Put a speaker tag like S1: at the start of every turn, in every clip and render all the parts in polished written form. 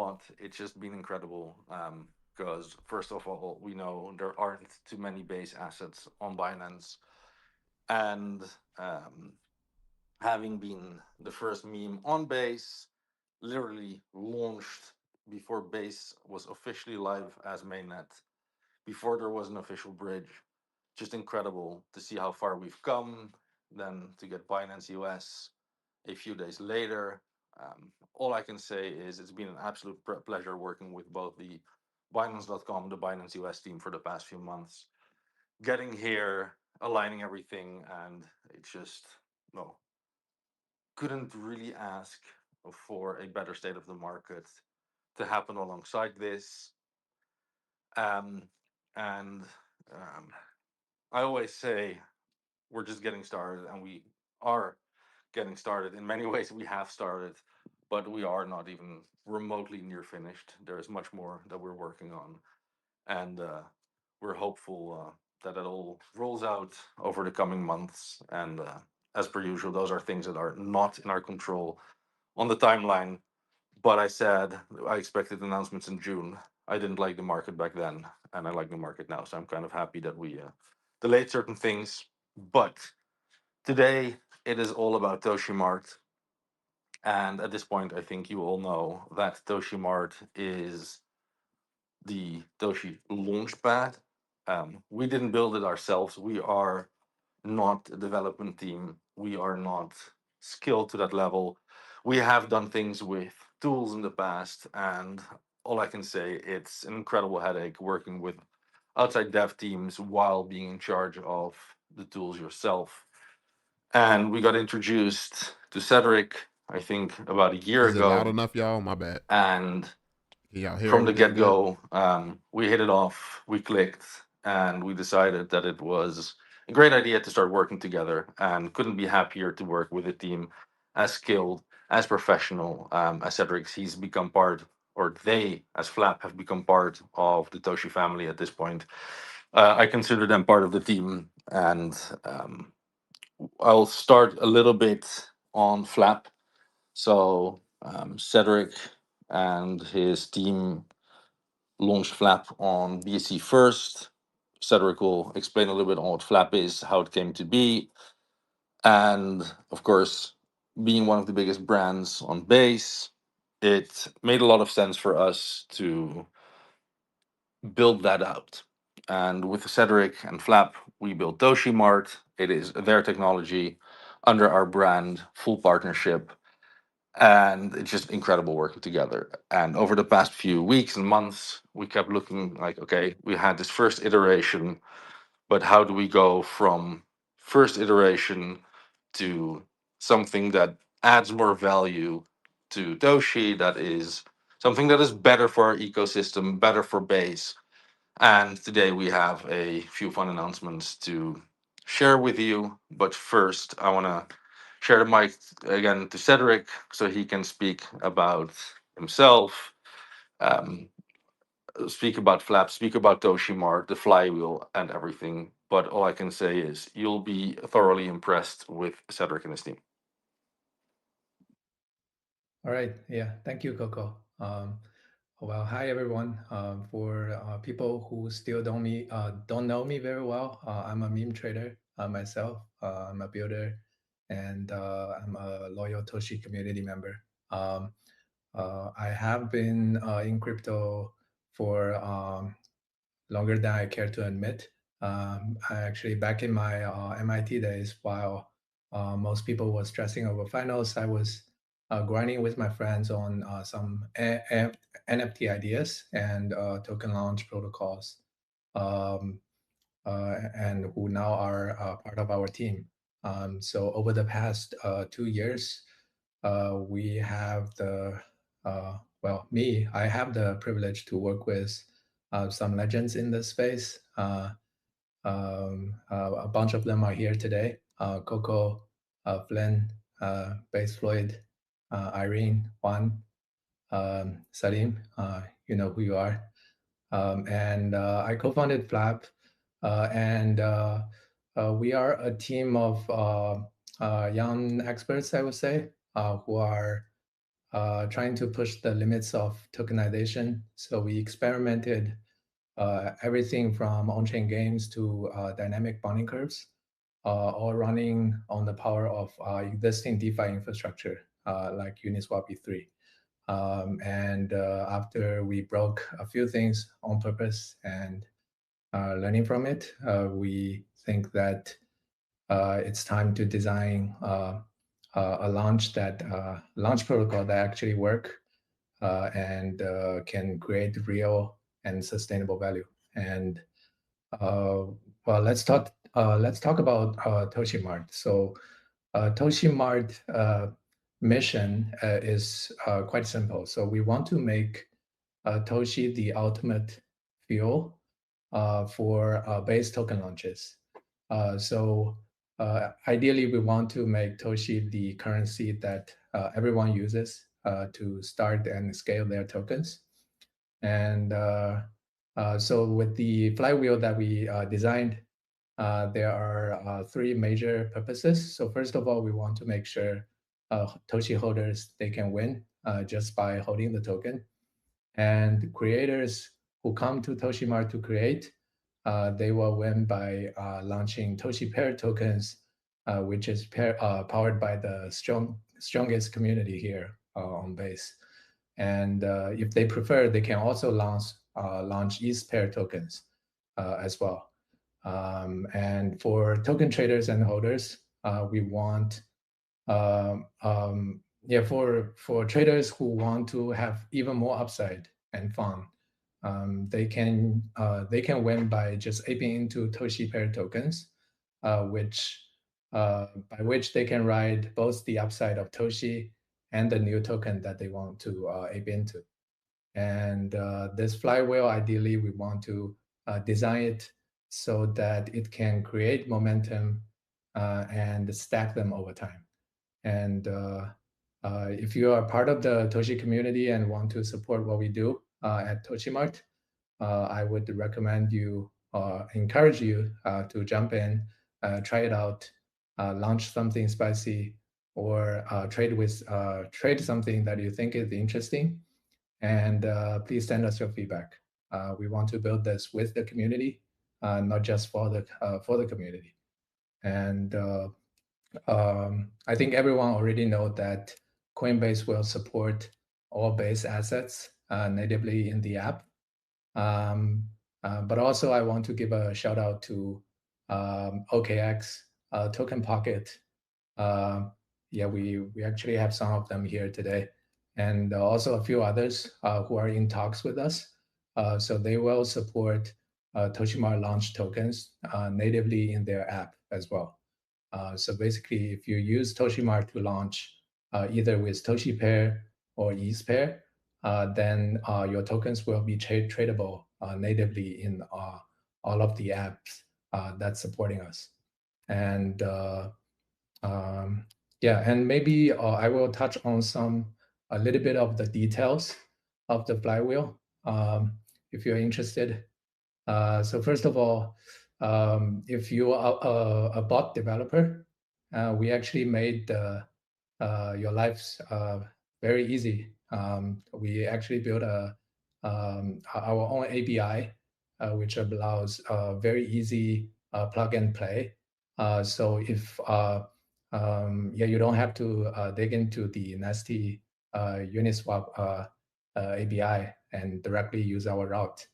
S1: spot. It's just been incredible. Because first of all, we know there aren't too many base assets on Binance, and um, having been the first meme on base, literally launched before base was officially live as mainnet, before there was an official bridge. Just incredible to see how far we've come. Then to get Binance US a few days later. All I can say is it's been an absolute pleasure working with both the Binance.com, the Binance US team for the past few months. Getting here, aligning everything, and it's just, no, couldn't really ask for a better state of the market to happen alongside this. Um, and I always say we're just getting started, and we are getting started. In many ways, we have started, but we are not even remotely near finished. There is much more that we're working on, and we're hopeful that it all rolls out over the coming months. And as per usual, those are things that are not in our control on the timeline. But I said I expected announcements in June. I didn't like the market back then, and I like the market now. So I'm kind of happy that we delayed certain things. But today it is all about Toshi Mart. And at this point, I think you all know that Toshi Mart is the Toshi Launchpad. We didn't build it ourselves. We are not a development team. We are not skilled to that level. We have done things with tools in the past, and all I can say, it's an incredible headache working with outside dev teams while being in charge of the tools yourself. And we got introduced to Cedric, I think, about a year
S2: Is it loud
S1: ago,
S2: enough, y'all? My bad.
S1: and
S2: Can y'all hear
S1: from the
S2: everything
S1: get
S2: good?
S1: go, we hit it off, we clicked, and we decided that it was a great idea to start working together. And couldn't be happier to work with a team as skilled, as professional as Cedric's. He's become part, or they, as Flap, have become part of the Toshi family at this point. I consider them part of the team, and I'll start a little bit on Flap. So, Cedric and his team launched Flap on BSC first. Cedric will explain a little bit on what Flap is, how it came to be, and of course, being one of the biggest brands on base, it made a lot of sense for us to build that out. And with Cedric and Flap, we built Toshi Mart. It is their technology under our brand, full partnership, and it's just incredible working together. And over the past few weeks and months, we kept looking like, okay, we had this first iteration, but how do we go from first iteration to something that adds more value to Doshi, that is something that is better for our ecosystem, better for base. And today we have a few fun announcements to share with you. But first, I want to share the mic again to Cedric so he can speak about himself, um, speak about Flap, speak about Toshimar, the flywheel, and everything. But all I can say is you'll be thoroughly impressed with Cedric and his team.
S3: All right. Yeah. Thank you, Coco. Well, hi everyone. For people who still don't know me very well, I'm a meme trader myself. I'm a builder, and I'm a loyal Toshi community member. Um, I have been in crypto for longer than I care to admit. I actually, back in my MIT days, while most people were stressing over finals, I was grinding with my friends on some NFT ideas and token launch protocols, um, and who now are part of our team. So over the past 2 years, we have I have the privilege to work with some legends in this space. A bunch of them are here today. Coco, Flynn, Bass Floyd, Irene, Juan, Salim, you know who you are. And I co-founded Flap, and we are a team of young experts, I would say, who are trying to push the limits of tokenization. So we experimented everything from on-chain games to dynamic bonding curves, all running on the power of existing DeFi infrastructure like Uniswap V3. And after we broke a few things on purpose and learning from it, we think that it's time to design a launch protocol that actually work and can create real and sustainable value. And well, let's talk about Toshi Mart. So Toshi Mart mission is quite simple. So we want to make Toshi the ultimate fuel for base token launches. So ideally, we want to make Toshi the currency that everyone uses to start and scale their tokens. And so with the flywheel that we designed, there are three major purposes. So first of all, we want to make sure Toshi holders, they can win just by holding the token. And creators who come to Toshimart to create, they will win by launching Toshi Pair tokens, which is powered by the strongest community here on Base. And if they prefer, they can also launch ETH pair tokens as well. And for token traders and holders, we want yeah, for traders who want to have even more upside and fun, they can win by just aping into Toshi pair tokens, which by which they can ride both the upside of Toshi and the new token that they want to ape into. And this flywheel, ideally, we want to design it so that it can create momentum and stack them over time. And if you are part of the Toshi community and want to support what we do at ToshiMart, I would recommend you, encourage you to jump in, try it out, launch something spicy, or trade something that you think is interesting. And please send us your feedback. We want to build this with the community, not just for the community. And I think everyone already know that Coinbase will support all base assets natively in the app. But also I want to give a shout out to OKX, Token Pocket. Yeah, we actually have some of them here today, and also a few others who are in talks with us. So they will support Toshimar launch tokens natively in their app as well. So basically, if you use Toshimar to launch either with Toshi Pair or ETH Pair, then your tokens will be tradable natively in all of the apps that's supporting us. And yeah, and maybe I will touch on a little bit of the details of the flywheel if you're interested. So first of all, if you are a bot developer, we actually made your lives very easy. We actually built our own API, which allows very easy plug and play. So if yeah, you don't have to dig into the nasty Uniswap API and directly use our route.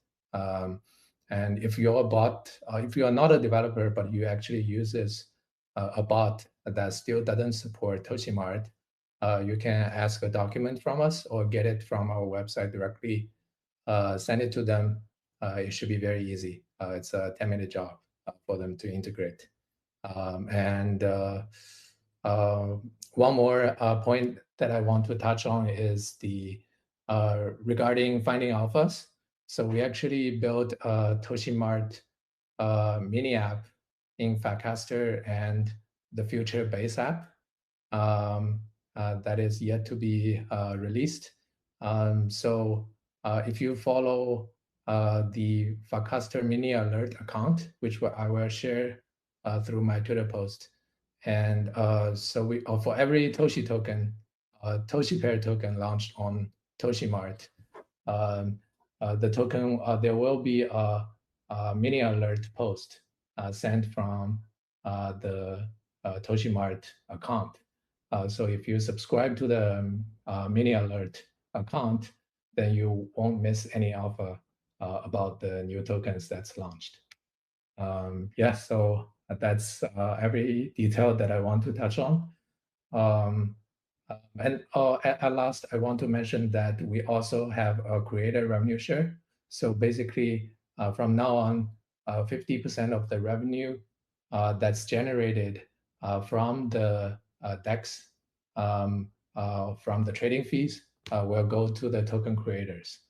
S3: And if you're a bot, if you are not a developer, but you actually uses a bot that still doesn't support Toshimart, you can ask a document from us or get it from our website directly, send it to them. It should be very easy. It's a 10-minute job for them to integrate. And one more point that I want to touch on is the regarding finding alphas. So we actually built a Toshimart mini app in Fatcaster and the future base app that is yet to be released. So if you follow the Fatcaster mini alert account, which I will share through my Twitter post, and so we for every Toshi token Toshi Pair token launched on Toshi Mart. Um, the token, there will be a mini alert post sent from the Toshi Mart account. So if you subscribe to the mini alert account, then you won't miss any alpha about the new tokens that's launched. Yeah, so that's every detail that I want to touch on. Um, at last, I want to mention that we also have a creator revenue share. So basically, from now on, 50% of the revenue that's generated from the DEX, from the trading fees, will go to the token creators.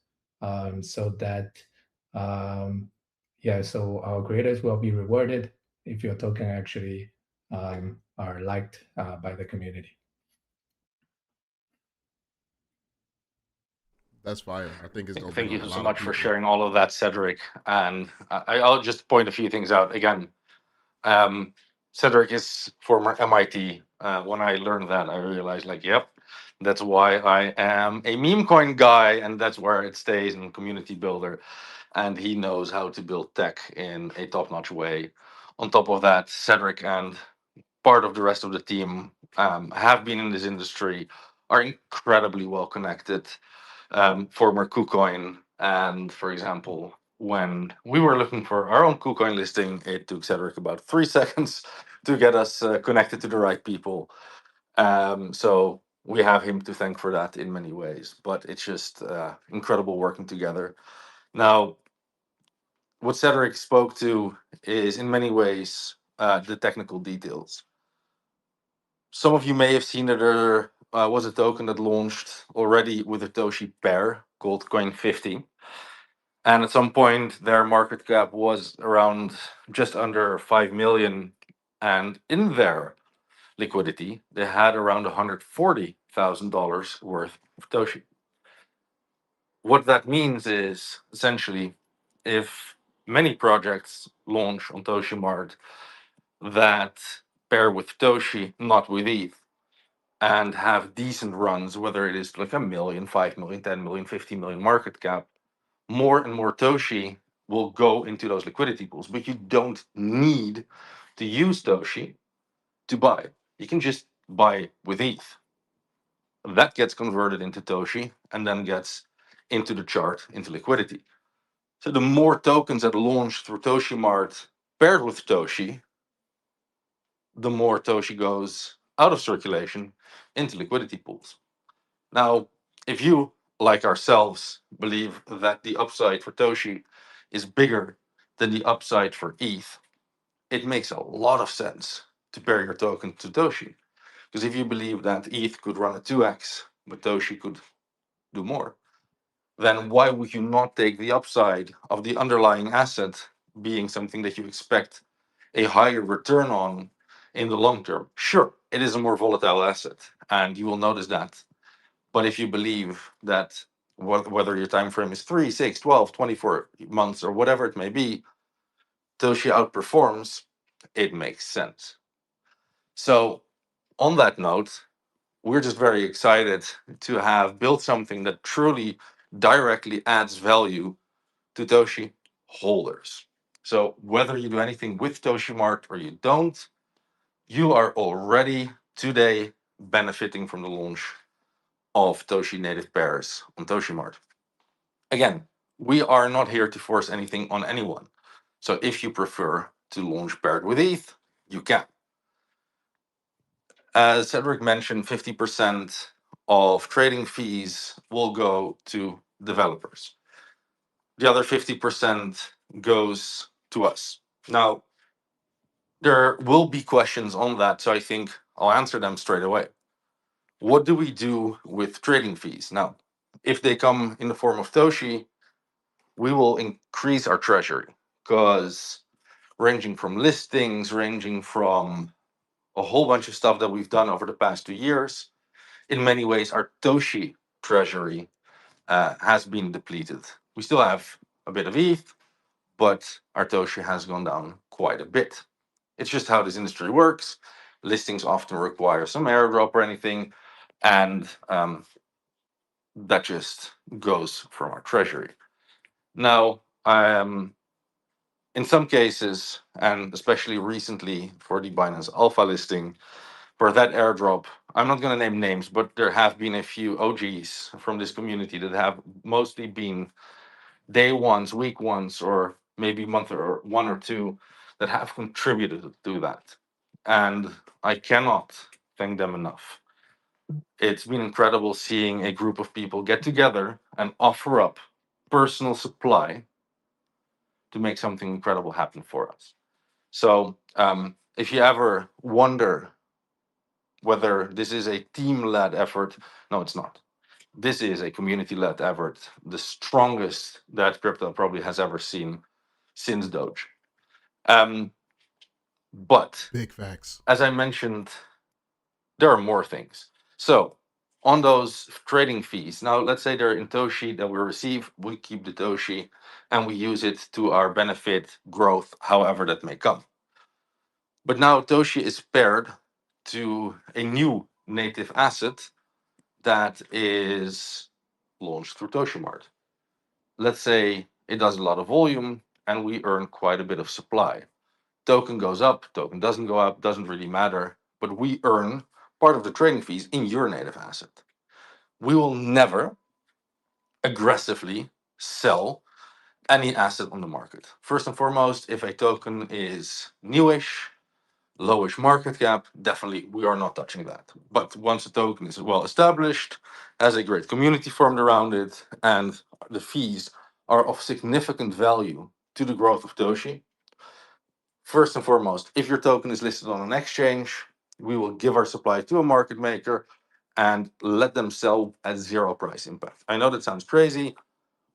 S3: So that, um, yeah, so our creators will be rewarded if your token actually are liked by the community.
S2: That's fire. I think it's gonna bring
S1: Thank
S2: a
S1: you so
S2: lot of
S1: much for
S2: people.
S1: sharing all of that, Cedric. And I'll just point a few things out again. Um, Cedric is former MIT. When I learned that, I realized, like, yep, that's why I am a MEMECOIN guy, and that's where it stays in community builder. And he knows how to build tech in a top-notch way. On top of that, Cedric and part of the rest of the team have been in this industry, are incredibly well connected. Former KuCoin, and for example, when we were looking for our own KuCoin listing, it took Cedric about 3 seconds to get us connected to the right people. So we have him to thank for that in many ways. But it's just incredible working together. Now, what Cedric spoke to is in many ways the technical details. Some of you may have seen that there was a token that launched already with a Toshi pair called Coin50. And at some point, their market cap was around just under 5 million. And in their liquidity, they had around $140,000 worth of Toshi. What that means is essentially if many projects launch on Toshi Mart that pair with Toshi, not with ETH, and have decent runs, whether it is like a million, 5 million, 10 million, 50 million market cap, more and more Toshi will go into those liquidity pools. But you don't need to use Toshi to buy. You can just buy with ETH. That gets converted into Toshi and then gets into the chart, into liquidity. So the more tokens that launch through Toshi Mart paired with Toshi, the more Toshi goes out of circulation into liquidity pools. Now, if you, like ourselves, believe that the upside for Toshi is bigger than the upside for ETH, it makes a lot of sense to pair your token to Toshi. Because if you believe that ETH could run a 2x, but Toshi could do more, then why would you not take the upside of the underlying asset being something that you expect a higher return on in the long term? Sure, it is a more volatile asset, and you will notice that. But if you believe that whether your time frame is 3, 6, 12, 24 months, or whatever it may be, Toshi outperforms, it makes sense. So, on that note, we're just very excited to have built something that truly directly adds value to Toshi holders. So, whether you do anything with Toshi Mart or you don't, you are already today benefiting from the launch of Toshi native pairs on Toshi Mart. Again, we are not here to force anything on anyone. So if you prefer to launch paired with ETH, you can. As Cedric mentioned, 50% of trading fees will go to developers. The other 50% goes to us. Now, there will be questions on that, so I think I'll answer them straight away. What do we do with trading fees? Now, if they come in the form of Toshi, we will increase our treasury because ranging from listings, ranging from a whole bunch of stuff that we've done over the past 2 years, in many ways, our Toshi treasury has been depleted. We still have a bit of ETH, but our Toshi has gone down quite a bit. It's just how this industry works. Listings often require some airdrop or anything. and that just goes from our treasury. Now, in some cases, and especially recently for the Binance Alpha listing, for that airdrop, I'm not going to name names, but there have been a few OGs from this community that have mostly been day ones, week ones, or maybe month or one or two that have contributed to that. And I cannot thank them enough. It's been incredible seeing a group of people get together and offer up personal supply to make something incredible happen for us. So, if you ever wonder whether this is a team led effort, no, it's not. This is a community led effort, the strongest that crypto probably has ever seen since Doge. Um, but
S2: Big facts.
S1: as I mentioned, there are more things. So, on those trading fees, now let's say they're in Toshi that we receive, we keep the Toshi and we use it to our benefit, growth, however that may come. But now Toshi is paired to a new native asset that is launched through ToshiMart. Let's say it does a lot of volume and we earn quite a bit of supply. Token goes up, token doesn't go up, doesn't really matter, but we earn part of the trading fees in your native asset. We will never aggressively sell any asset on the market. First and foremost, if a token is newish, lowish market cap, definitely we are not touching that. But once a token is well established, has a great community formed around it, and the fees are of significant value to the growth of Toshi, first and foremost, if your token is listed on an exchange, we will give our supply to a market maker and let them sell at zero price impact. I know that sounds crazy,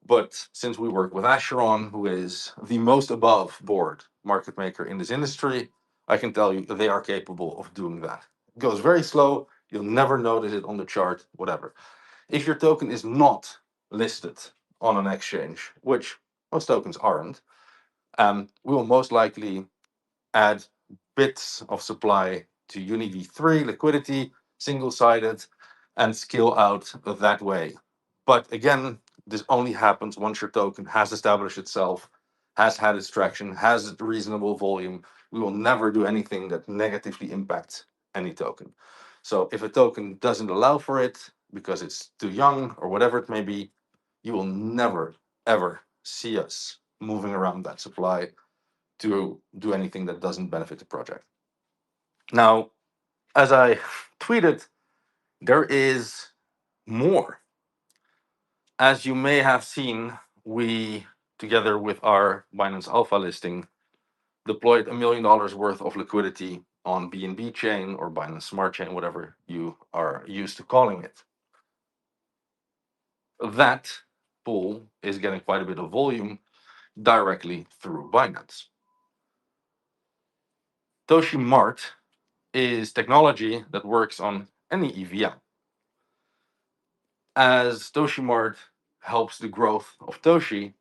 S1: but since we work with Asheron, who is the most above board market maker in this industry, I can tell you they are capable of doing that. It goes very slow. You'll never notice it on the chart, whatever. If your token is not listed on an exchange, which most tokens aren't, we will most likely add bits of supply to UniV3 liquidity, single sided, and scale out that way. But again, this only happens once your token has established itself, has had its traction, has reasonable volume. We will never do anything that negatively impacts any token. So if a token doesn't allow for it because it's too young or whatever it may be, you will never, ever see us moving around that supply to do anything that doesn't benefit the project. Now, as I tweeted, there is more. As you may have seen, we, together with our Binance Alpha listing, deployed $1 million worth of liquidity on BNB chain or Binance Smart Chain, whatever you are used to calling it. That pool is getting quite a bit of volume directly through Binance. Toshi Mart is technology that works on any EVM. As Toshi Mart helps the growth of Toshi,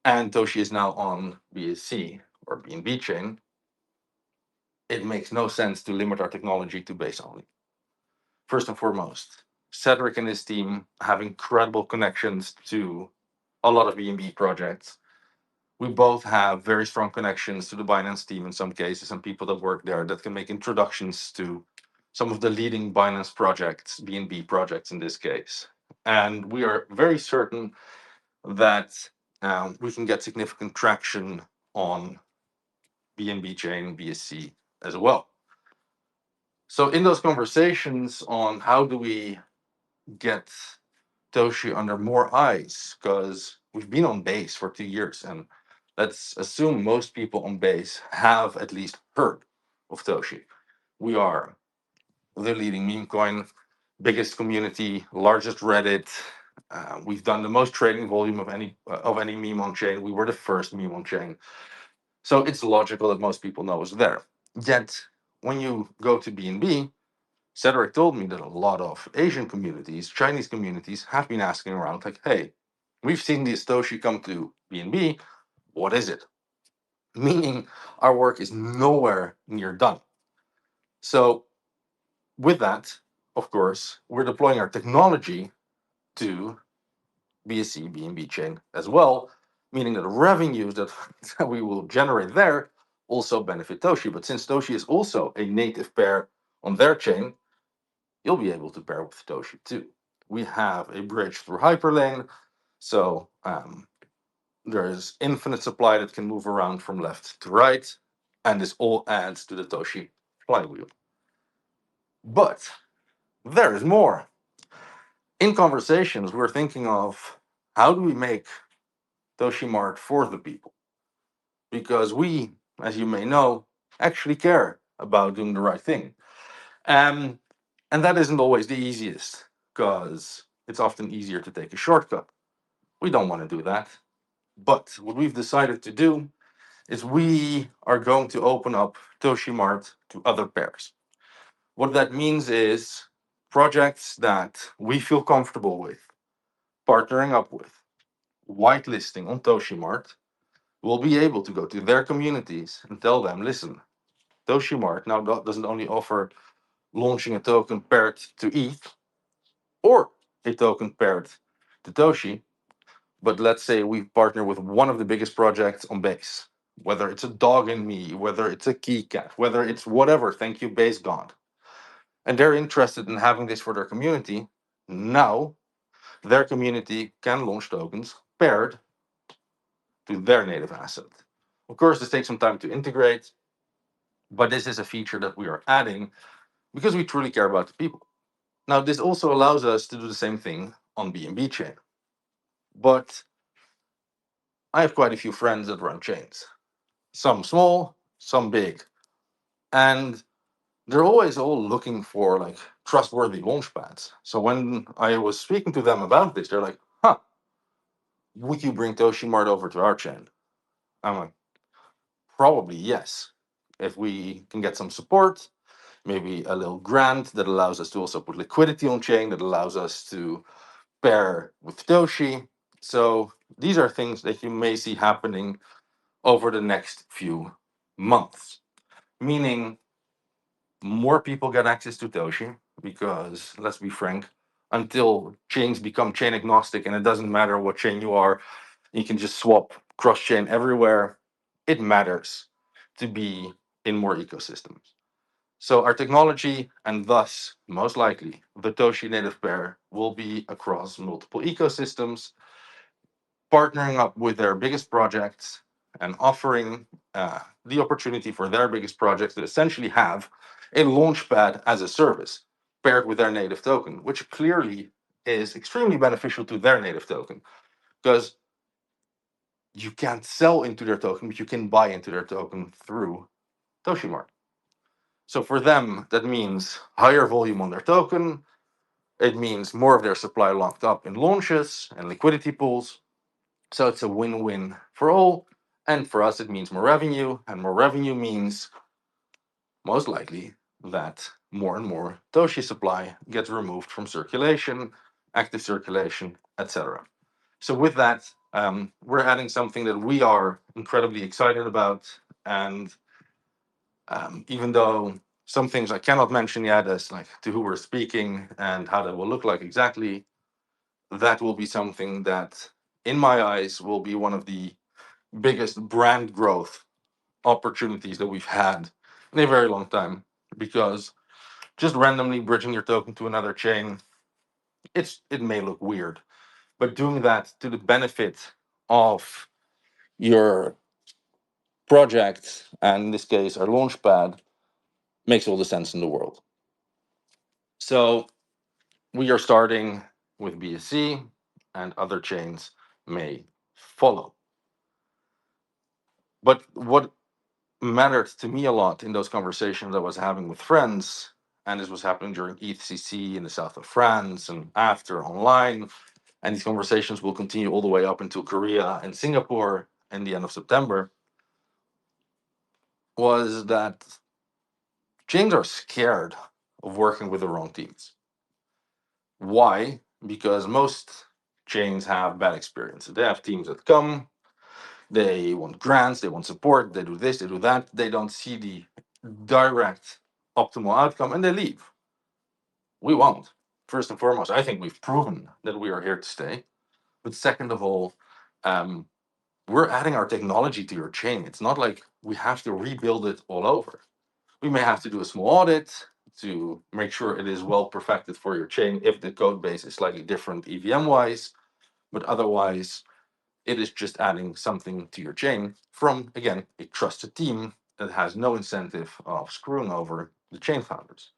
S1: and Toshi is now on BSC or BNB chain, it makes no sense to limit our technology to base only. First and foremost, Cedric and his team have incredible connections to a lot of BNB projects. We both have very strong connections to the Binance team in some cases and people that work there that can make introductions to some of the leading Binance projects, BNB projects in this case. And we are very certain that we can get significant traction on BNB chain, BSC as well. So in those conversations on how do we get Toshi under more eyes, because we've been on base for 2 years, and let's assume most people on base have at least heard of Toshi. We are the leading meme coin, biggest community, largest Reddit. We've done the most trading volume of any meme on chain. We were the first meme on chain, so it's logical that most people know us there. Yet when you go to BNB, Cedric told me that a lot of Asian communities, Chinese communities, have been asking around, like, hey, we've seen this Toshi come to BNB. What is it? Meaning our work is nowhere near done. So, with that, of course, we're deploying our technology to BSC, BNB chain as well, meaning that the revenues that, that we will generate there also benefit Toshi. But since Toshi is also a native pair on their chain, you'll be able to pair with Toshi too. We have a bridge through Hyperlane, so there is infinite supply that can move around from left to right, and this all adds to the Toshi flywheel. But there is more. In conversations, we're thinking of how do we make Toshi Mart for the people? Because we, as you may know, actually care about doing the right thing. Um, and that isn't always the easiest, because it's often easier to take a shortcut. We don't want to do that. But what we've decided to do is we are going to open up Toshi Mart to other pairs. What that means is projects that we feel comfortable with partnering up with, whitelisting on Toshi Mart, will be able to go to their communities and tell them, listen, Toshi Mart now doesn't only offer launching a token paired to ETH or a token paired to Toshi, but let's say we partner with one of the biggest projects on Base, whether it's a dog in me, whether it's a keycat, whether it's whatever, thank you, Base God. And they're interested in having this for their community. Now, their community can launch tokens paired to their native asset. Of course, this takes some time to integrate, but this is a feature that we are adding because we truly care about the people. Now, this also allows us to do the same thing on BNB chain. But I have quite a few friends that run chains, some small, some big. And they're always all looking for like trustworthy launchpads. So when I was speaking to them about this, they're like, huh, would you bring Toshi Mart over to our chain? I'm like, probably yes. If we can get some support, maybe a little grant that allows us to also put liquidity on chain, that allows us to pair with Toshi. So these are things that you may see happening over the next few months, meaning more people get access to Toshi because, let's be frank, until chains become chain agnostic and it doesn't matter what chain you are, you can just swap cross chain everywhere. It matters to be in more ecosystems. So our technology, and thus most likely the Toshi native pair, will be across multiple ecosystems, partnering up with their biggest projects and offering the opportunity for their biggest projects to essentially have a launchpad as a service paired with their native token, which clearly is extremely beneficial to their native token because you can't sell into their token, but you can buy into their token through Toshimart. So for them, that means higher volume on their token. It means more of their supply locked up in launches and liquidity pools. So it's a win-win for all. And for us, it means more revenue. And more revenue means most likely that more and more Toshi supply gets removed from circulation, active circulation, etc. So with that, we're adding something that we are incredibly excited about. And even though some things I cannot mention yet, as like to who we're speaking and how that will look like exactly, that will be something that, in my eyes, will be one of the biggest brand growth opportunities that we've had in a very long time. Because just randomly bridging your token to another chain, it may look weird, but doing that to the benefit of your project, and in this case our launchpad, makes all the sense in the world. So we are starting with BSC, and other chains may follow. But what mattered to me a lot in those conversations I was having with friends, and this was happening during ETHCC in the south of France and after online, and these conversations will continue all the way up until Korea and Singapore in the end of September, was that chains are scared of working with the wrong teams. Why? Because most chains have bad experiences. They have teams that come, they want grants, they want support, they do this, they do that. They don't see the direct optimal outcome and they leave. we won't. First and foremost, I think we've proven that we are here to stay. But second of all, um, we're adding our technology to your chain. It's not like we have to rebuild it all over. We may have to do a small audit to make sure it is well perfected for your chain if the code base is slightly different EVM wise, but otherwise, it is just adding something to your chain from, again, a trusted team that has no incentive of screwing over the chain founders.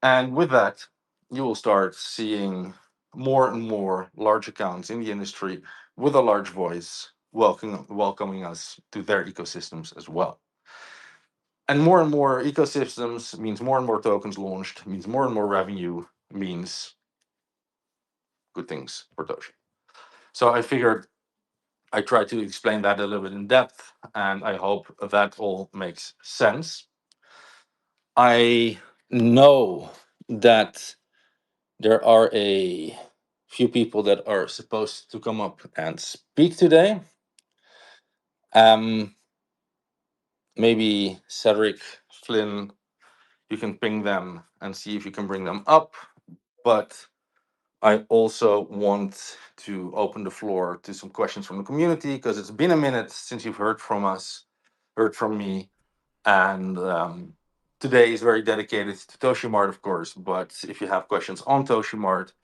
S1: And with that, you will start seeing more and more large accounts in the industry with a large voice welcoming us to their ecosystems as well. And more ecosystems means more and more tokens launched, means more and more revenue, means good things for Toshi. So I figured I tried to explain that a little bit in depth, and I hope that all makes sense. I know that there are a few people that are supposed to come up and speak today. Um, Maybe Cedric, Flynn, you can ping them and see if you can bring them up. But I also want to open the floor to some questions from the community because it's been a minute since you've heard from us, heard from me, and today is very dedicated to Toshimart, of course. But if you have questions on Toshimart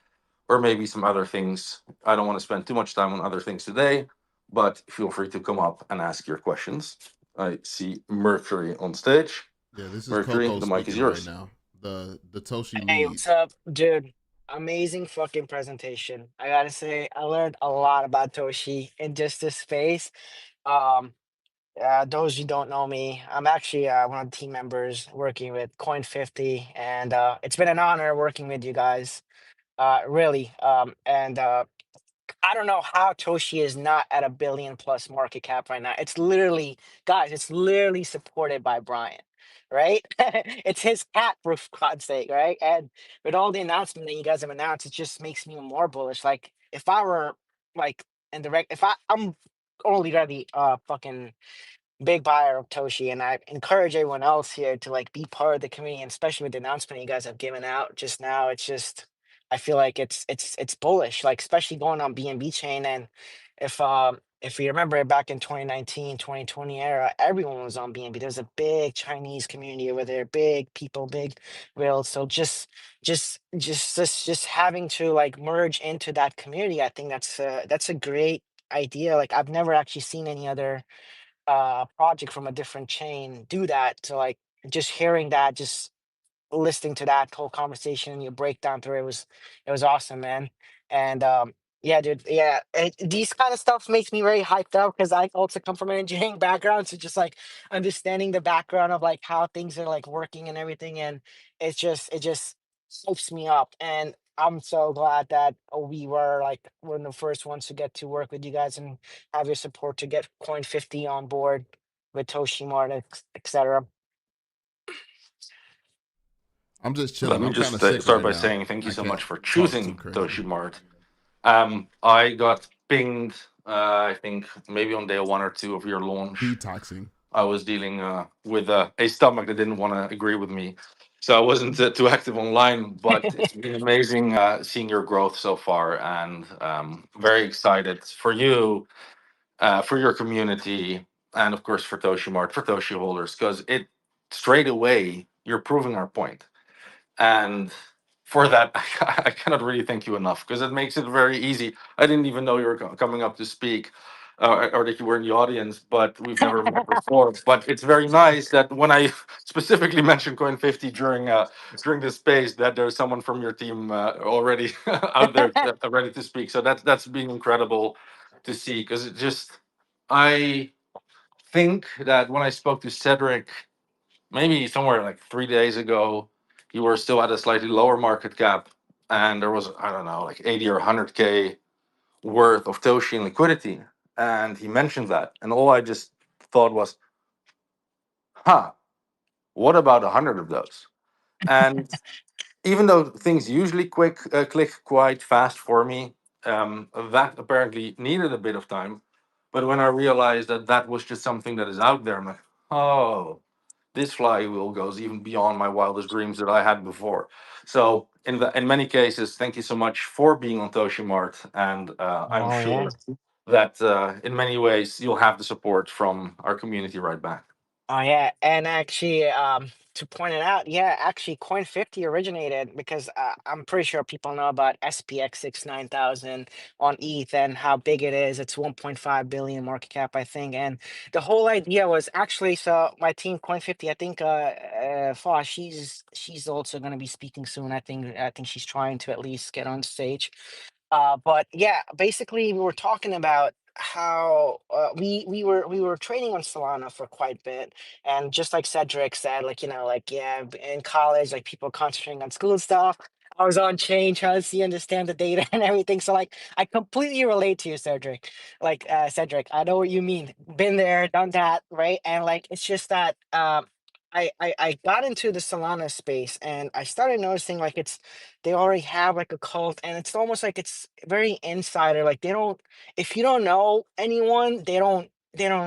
S1: or maybe some other things, I don't want to spend too much time on other things today. But feel free to come up and ask your questions. I see Mercury on stage.
S2: Yeah, this is
S1: Mercury,
S2: Coco
S1: the mic is
S2: speaking right
S1: yours.
S2: now. The Toshi
S4: Hey,
S2: lead.
S4: what's up, dude? Amazing fucking presentation. I gotta say, I learned a lot about Toshi in just this space. Um, those who don't know me, I'm actually one of the team members working with Coin 50, and it's been an honor working with you guys. Really. And I don't know how Toshi is not at a billion plus market cap right now. It's literally, guys, it's literally supported by Brian, right? It's his cat for God's sake, right? And with all the announcement that you guys have announced, it just makes me more bullish. Like if I were like in direct, I'm only ready, fucking big buyer of Toshi, and I encourage everyone else here to like be part of the community, and especially with the announcement you guys have given out just now. It's just I feel like it's bullish, like especially going on BNB chain. And if you remember back in 2019, 2020 era, everyone was on BNB. There's a big Chinese community over there, big people, big real. So just having to like merge into that community, I think that's a great idea. Like I've never actually seen any other project from a different chain do that. So like just hearing that, just listening to that whole conversation and your breakdown through it was awesome, man. And yeah, dude, yeah, these kind of stuff makes me very hyped up because I also come from an engineering background, so just like understanding the background of like how things are like working and everything, and it just hypes me up. And I'm so glad that we were like one of the first ones to get to work with you guys and have your support to get Coin 50 on board with Toshi Mart, etc.
S2: I'm just
S1: Let
S2: chilling.
S1: me
S2: I'm kind
S1: just
S2: of sick
S1: start
S2: right
S1: by
S2: now.
S1: saying thank you
S2: I
S1: so
S2: can't
S1: much for
S2: talk too
S1: choosing
S2: crazy.
S1: Toshimart. I got pinged, I think maybe on day one or two of your launch.
S2: Detoxing.
S1: I was dealing with a stomach that didn't want to agree with me. So I wasn't too active online, but it's been amazing seeing your growth so far, and very excited for you, for your community, and of course for Toshimart, for Toshi holders, because it straight away you're proving our point. And for that, I cannot really thank you enough because it makes it very easy. I didn't even know you were coming up to speak, or that you were in the audience, but we've never met before. But it's very nice that when I specifically mentioned Coin 50 during this space, that there's someone from your team already out there ready to speak. So that's been incredible to see because it just I think that when I spoke to Cedric maybe somewhere like 3 days ago, you were still at a slightly lower market cap, and there was I don't know like 80 or 100K worth of Toshi in liquidity, and he mentioned that, and all I just thought was, huh, what about 100 of those? And even though things usually click quite fast for me, that apparently needed a bit of time. But when I realized that that was just something that is out there, I'm like, oh. this flywheel goes even beyond my wildest dreams that I had before. So in many cases, thank you so much for being on Toshi Mart, and I'm
S4: Oh yeah.
S1: sure that in many ways you'll have the support from our community right back.
S4: Oh yeah, and actually, to point it out, yeah, actually, Coin 50 originated because I'm pretty sure people know about SPX 9000 on ETH and how big it is. It's 1.5 billion market cap, I think. And the whole idea was actually, so my team Coin 50, I think, Fa, she's also going to be speaking soon. I think she's trying to at least get on stage. But yeah, basically we were talking about how we were trading on Solana for quite a bit, and just like Cedric said, like like yeah, in college, like people concentrating on school stuff. I was on chain trying to see understand the data and everything. So like I completely relate to you, Cedric. Like Cedric, I know what you mean. Been there, done that, right? And like it's just that I got into the Solana space and I started noticing like they already have like a cult and it's almost like it's very insider, like they don't, if you don't know anyone, they don't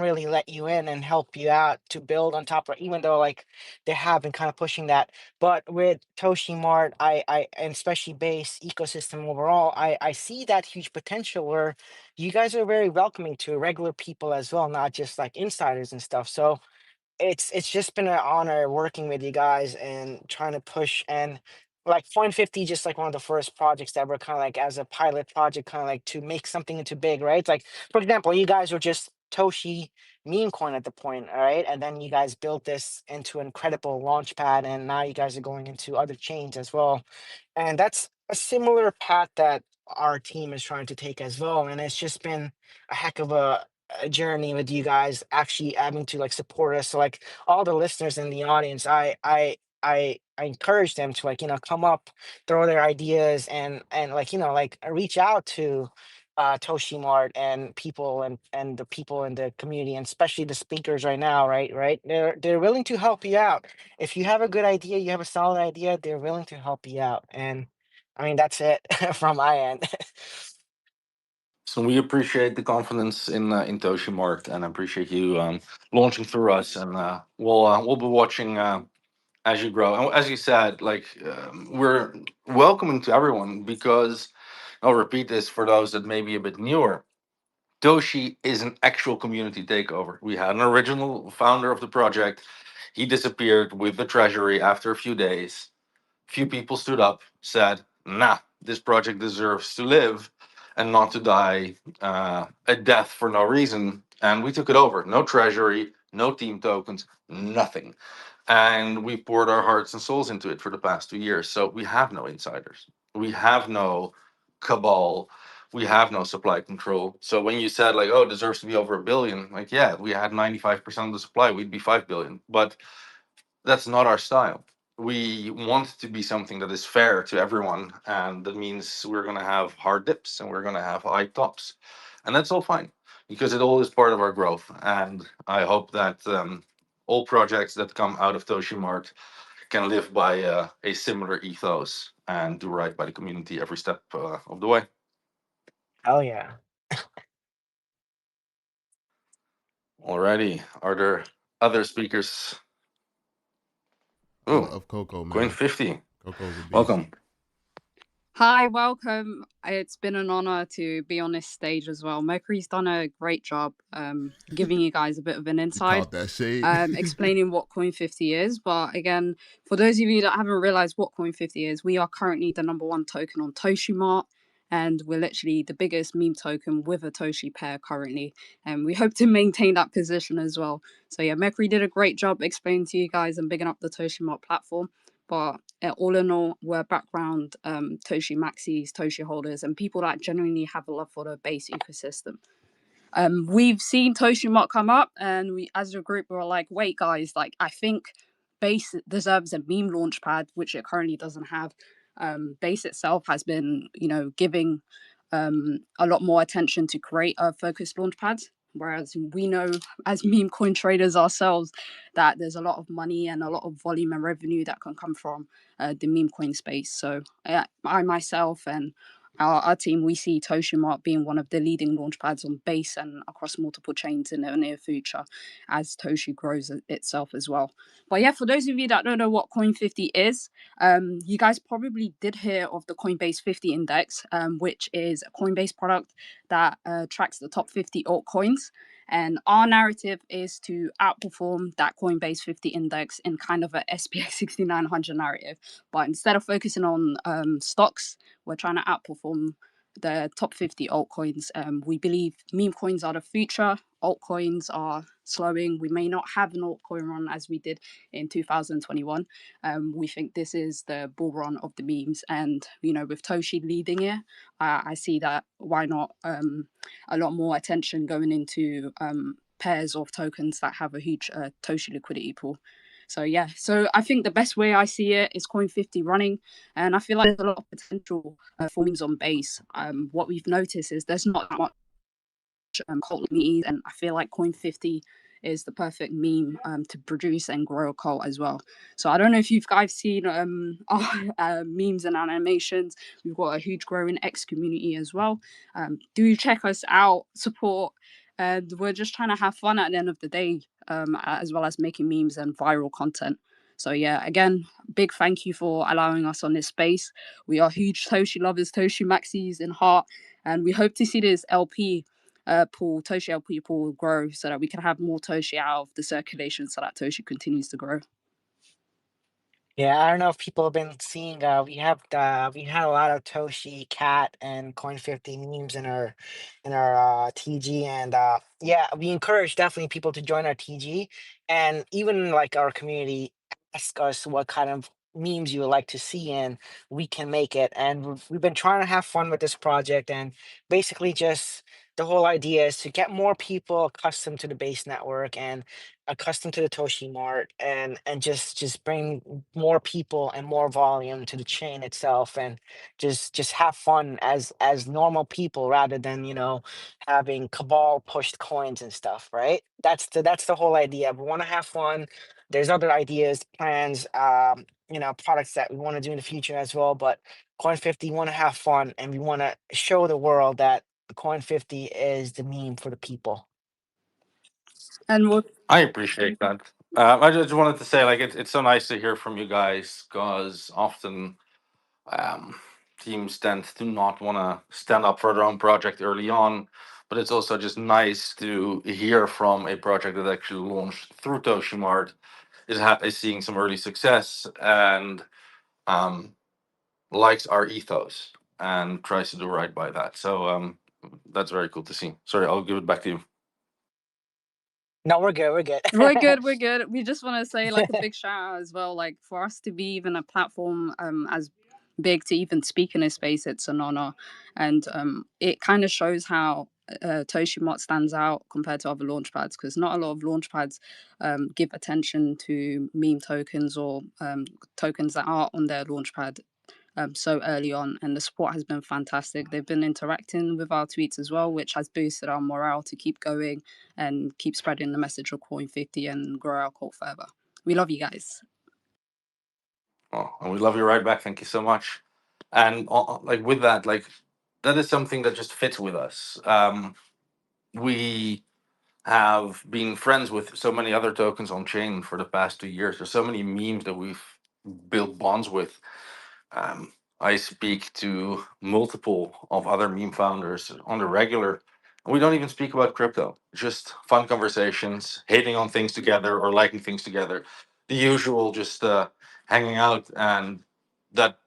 S4: really let you in and help you out to build on top of, even though like they have been kind of pushing that. But with Toshi Mart, and especially base ecosystem overall, I see that huge potential where you guys are very welcoming to regular people as well, not just like insiders and stuff. So it's just been an honor working with you guys and trying to push, and like Point 50 just like one of the first projects that were kind of like as a pilot project, kind of like to make something into big, right? It's like, for example, you guys were just Toshi meme coin at the point, all right, and then you guys built this into an incredible launch pad, and now you guys are going into other chains as well, and that's a similar path that our team is trying to take as well. And it's just been a heck of a journey with you guys actually having to like support us. So like all the listeners in the audience, I encourage them to like come up, throw their ideas, and like like reach out to Toshi Mart and people, and the people in the community, and especially the speakers right now, right, they're willing to help you out. If you have a good idea, you have a solid idea, they're willing to help you out. And I mean that's it from my end.
S1: So we appreciate the confidence in Toshi Mart, and I appreciate you launching through us, and we'll be watching as you grow. And as you said, like we're welcoming to everyone because I'll repeat this for those that may be a bit newer. Toshi is an actual community takeover. We had an original founder of the project. He disappeared with the treasury after a few days. Few people stood up, said, "Nah, this project deserves to live and not to die a death for no reason." And we took it over. No treasury, no team tokens, nothing. And we poured our hearts and souls into it for the past 2 years. So we have no insiders. We have no cabal. We have no supply control. So when you said like, "Oh, it deserves to be over a billion," like, yeah, we had 95% of the supply, we'd be 5 billion. But that's not our style. We want to be something that is fair to everyone, and that means we're going to have hard dips and we're going to have high tops, and that's all fine because it all is part of our growth. And I hope that all projects that come out of Toshi Mart can live by a similar ethos and do right by the community every step of the way.
S4: Hell yeah.
S1: Alrighty, are there other speakers?
S2: I
S1: Oh,
S2: love Coco,
S1: Coin
S2: man.
S1: 50.
S2: Coco's a beast.
S1: Welcome.
S5: Hi, welcome. It's been an honor to be on this stage as well. Mercury's done a great job giving you guys a bit of an
S2: You
S5: insight,
S2: caught that shade.
S5: explaining what Coin 50 is. But again, for those of you that haven't realized what Coin 50 is, we are currently the #1 token on Toshi Mart, and we're literally the biggest meme token with a Toshi pair currently. And we hope to maintain that position as well. So yeah, Mercury did a great job explaining to you guys and bigging up the Toshi Mart platform. But all in all, we're background Toshi maxis, Toshi holders, and people that genuinely have a love for the base ecosystem. We've seen Toshi Mart come up, and we, as a group, were like, "Wait, guys! Like, I think Base deserves a meme launchpad, which it currently doesn't have." Base itself has been, giving a lot more attention to create a focused launchpad. Whereas we know as meme coin traders ourselves that there's a lot of money and a lot of volume and revenue that can come from the meme coin space. So I myself and our team, we see Toshi Mart being one of the leading launchpads on Base and across multiple chains in the near future as Toshi grows itself as well. But yeah, for those of you that don't know what Coin 50 is, you guys probably did hear of the Coinbase 50 Index, which is a Coinbase product that tracks the top 50 altcoins. And our narrative is to outperform that Coinbase 50 index in kind of a SPX 6900 narrative. But instead of focusing on stocks, we're trying to outperform the top 50 altcoins. We believe meme coins are the future. Altcoins are slowing. We may not have an altcoin run as we did in 2021. We think this is the bull run of the memes. And, you know, with Toshi leading it, I see that why not a lot more attention going into pairs of tokens that have a huge Toshi liquidity pool. So yeah, so I think the best way I see it is Coin 50 running, and I feel like there's a lot of potential for memes on Base. What we've noticed is there's not that much cult memes, and I feel like Coin 50 is the perfect meme to produce and grow a cult as well. So I don't know if you guys seen our memes and animations. We've got a huge growing X community as well. Do check us out, support, and we're just trying to have fun at the end of the day, as well as making memes and viral content. So yeah, again, big thank you for allowing us on this space. We are huge Toshi lovers, Toshi maxis in heart, and we hope to see this LP pool, Toshi LP pool grow so that we can have more Toshi out of the circulation so that Toshi continues to grow.
S4: Yeah, I don't know if people have been seeing. We had a lot of Toshi, Cat, and Coin 50 memes in our TG, and yeah, we encourage definitely people to join our TG, and even like our community, ask us what kind of memes you would like to see, and we can make it. And we've been trying to have fun with this project, and basically just the whole idea is to get more people accustomed to the base network and accustomed to the Toshi Mart, and just bring more people and more volume to the chain itself, and just have fun as normal people rather than, you know, having cabal pushed coins and stuff, right? That's the whole idea. We want to have fun. There's other ideas, plans, you know, products that we want to do in the future as well, but Coin 50 want to have fun, and we want to show the world that Coin 50 is the meme for the people.
S5: And we'll
S1: I appreciate that. I just wanted to say, like, it's so nice to hear from you guys because often um, teams tend to not want to stand up for their own project early on, but it's also just nice to hear from a project that actually launched through Toshimart is seeing some early success and um, likes our ethos and tries to do right by that. So that's very cool to see. Sorry, I'll give it back to you.
S4: No, we're good. We're good.
S5: we're good. We're good. We just want to say like a big shout out as well. Like for us to be even a platform as big to even speak in this space, it's an honor, and it kind of shows how Toshimot stands out compared to other launchpads because not a lot of launchpads give attention to meme tokens or tokens that are on their launchpad so early on, and the support has been fantastic. They've been interacting with our tweets as well, which has boosted our morale to keep going and keep spreading the message of Coin 50 and grow our cult further. We love you guys.
S1: Oh, and we love you right back. Thank you so much. And like with that, like that is something that just fits with us. We have been friends with so many other tokens on chain for the past 2 years. There's so many memes that we've built bonds with. I speak to multiple of other meme founders on the regular. We don't even speak about crypto, just fun conversations, hating on things together or liking things together. The usual, just hanging out. And that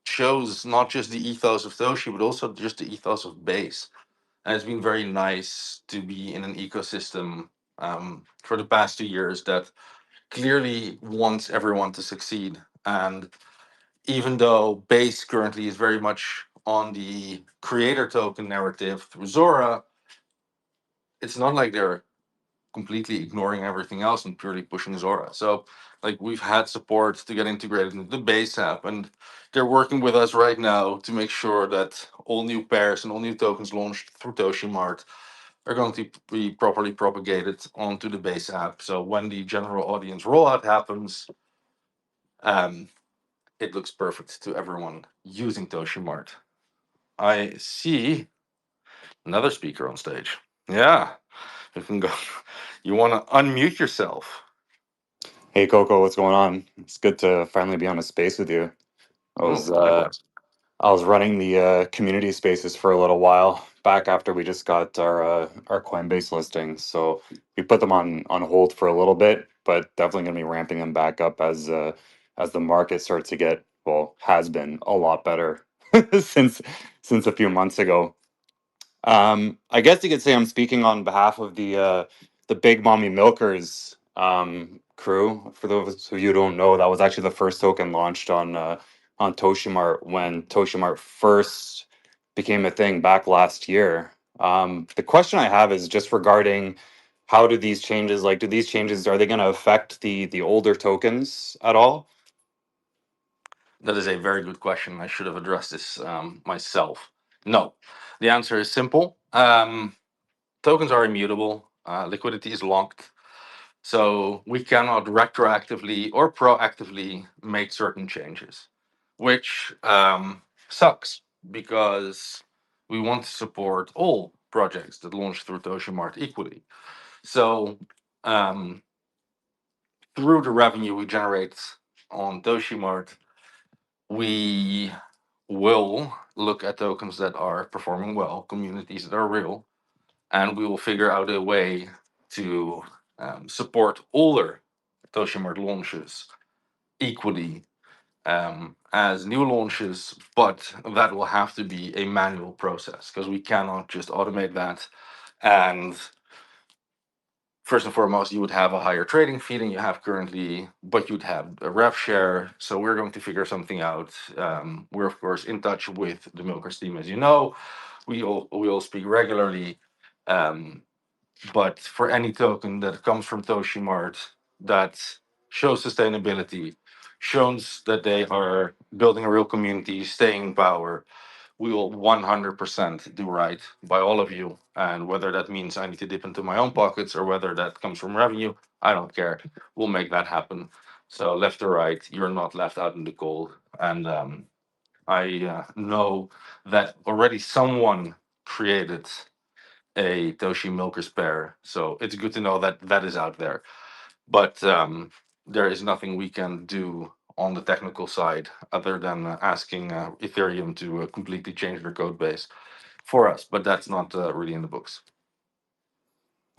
S1: shows not just the ethos of Toshi, but also just the ethos of Base. And it's been very nice to be in an ecosystem for the past 2 years that clearly wants everyone to succeed. And even though Base currently is very much on the creator token narrative through Zora, it's not like they're completely ignoring everything else and purely pushing Zora. So, like, we've had support to get integrated into the Base app, and they're working with us right now to make sure that all new pairs and all new tokens launched through Toshimart are going to be properly propagated onto the Base app. So when the general audience rollout happens, um, it looks perfect to everyone using Toshimart. I see another speaker on stage. Yeah, you can go. You want to unmute yourself?
S6: Hey Coco, what's going on? It's good to finally be on a space with you. I
S1: Oh,
S6: was
S1: likewise.
S6: I was running the community spaces for a little while back after we just got our Coinbase listings. So we put them on hold for a little bit, but definitely gonna be ramping them back up as the market starts to get, well, has been a lot better since a few months ago. I guess you could say I'm speaking on behalf of the Big Mommy Milkers crew. For those of you who don't know, that was actually the first token launched on Toshimart when Toshimart first became a thing back last year. The question I have is just regarding how do these changes, like, do these changes, are they going to affect the older tokens at all?
S1: That is a very good question. I should have addressed this myself. No, the answer is simple. Tokens are immutable. Liquidity is locked. So we cannot retroactively or proactively make certain changes, which sucks because we want to support all projects that launch through Toshimart equally. So through the revenue we generate on Toshimart, we will look at tokens that are performing well, communities that are real, and we will figure out a way to support older Toshimart launches equally as new launches, but that will have to be a manual process because we cannot just automate that. And first and foremost, you would have a higher trading fee than you have currently, but you'd have a rev share. So we're going to figure something out. We're of course in touch with the Milkers team, as you know. We all speak regularly. But for any token that comes from Toshimart that shows sustainability, shows that they are building a real community, staying in power, we will 100% do right by all of you. And whether that means I need to dip into my own pockets or whether that comes from revenue, I don't care. We'll make that happen. So left or right, you're not left out in the cold. And I know that already someone created a Toshi Milkers pair. So it's good to know that that is out there. But there is nothing we can do on the technical side other than asking Ethereum to completely change their code base for us. But that's not really in the books.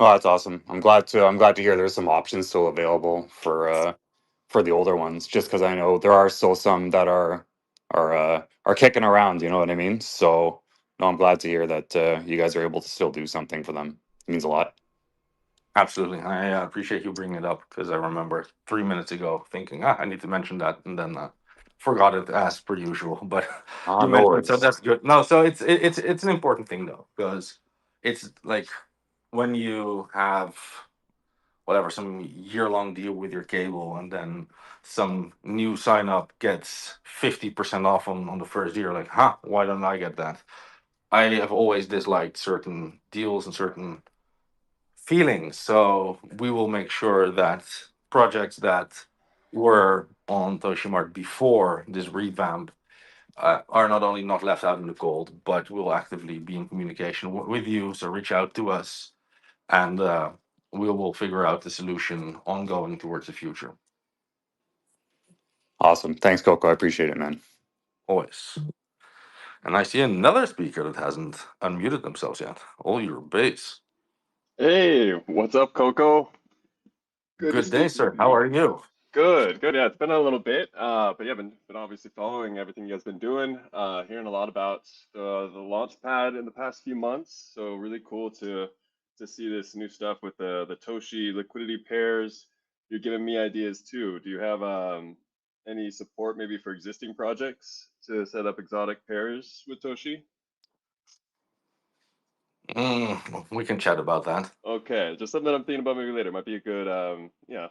S6: Oh, that's awesome. I'm glad to hear there's some options still available for the older ones, just because I know there are still some that are kicking around. You know what I mean? So no, I'm glad to hear that you guys are able to still do something for them. It means a lot.
S1: Absolutely. I appreciate you bringing it up because I remember 3 minutes ago thinking, I need to mention that, and then forgot it as per usual. But
S6: Ah,
S1: you
S6: no
S1: mentioned it, so
S6: worries.
S1: that's good. No, so it's an important thing though because it's like when you have whatever some year-long deal with your cable and then some new sign up gets 50% off on the first year, like, why don't I get that? I have always disliked certain deals and certain feelings, so we will make sure that projects that were on Toshimart before this revamp are not only not left out in the cold, but will actively be in communication with you. So reach out to us, and we will figure out the solution ongoing towards the future.
S6: Awesome. Thanks, Coco. I appreciate it, man.
S1: Always. And I see another speaker that hasn't unmuted themselves yet. All your base.
S2: Hey, what's up, Coco? Good to
S1: Good day,
S2: speak with
S1: sir. How
S2: you.
S1: are you?
S2: Good, good. Yeah, it's been a little bit, but yeah, been obviously following everything you guys been doing. Hearing a lot about the launch pad in the past few months. So really cool to see this new stuff with the Toshi liquidity pairs. You're giving me ideas too. Do you have any support maybe for existing projects to set up exotic pairs with Toshi?
S1: We can chat about that.
S2: Okay, just something I'm thinking about maybe later. Might be a good, yeah,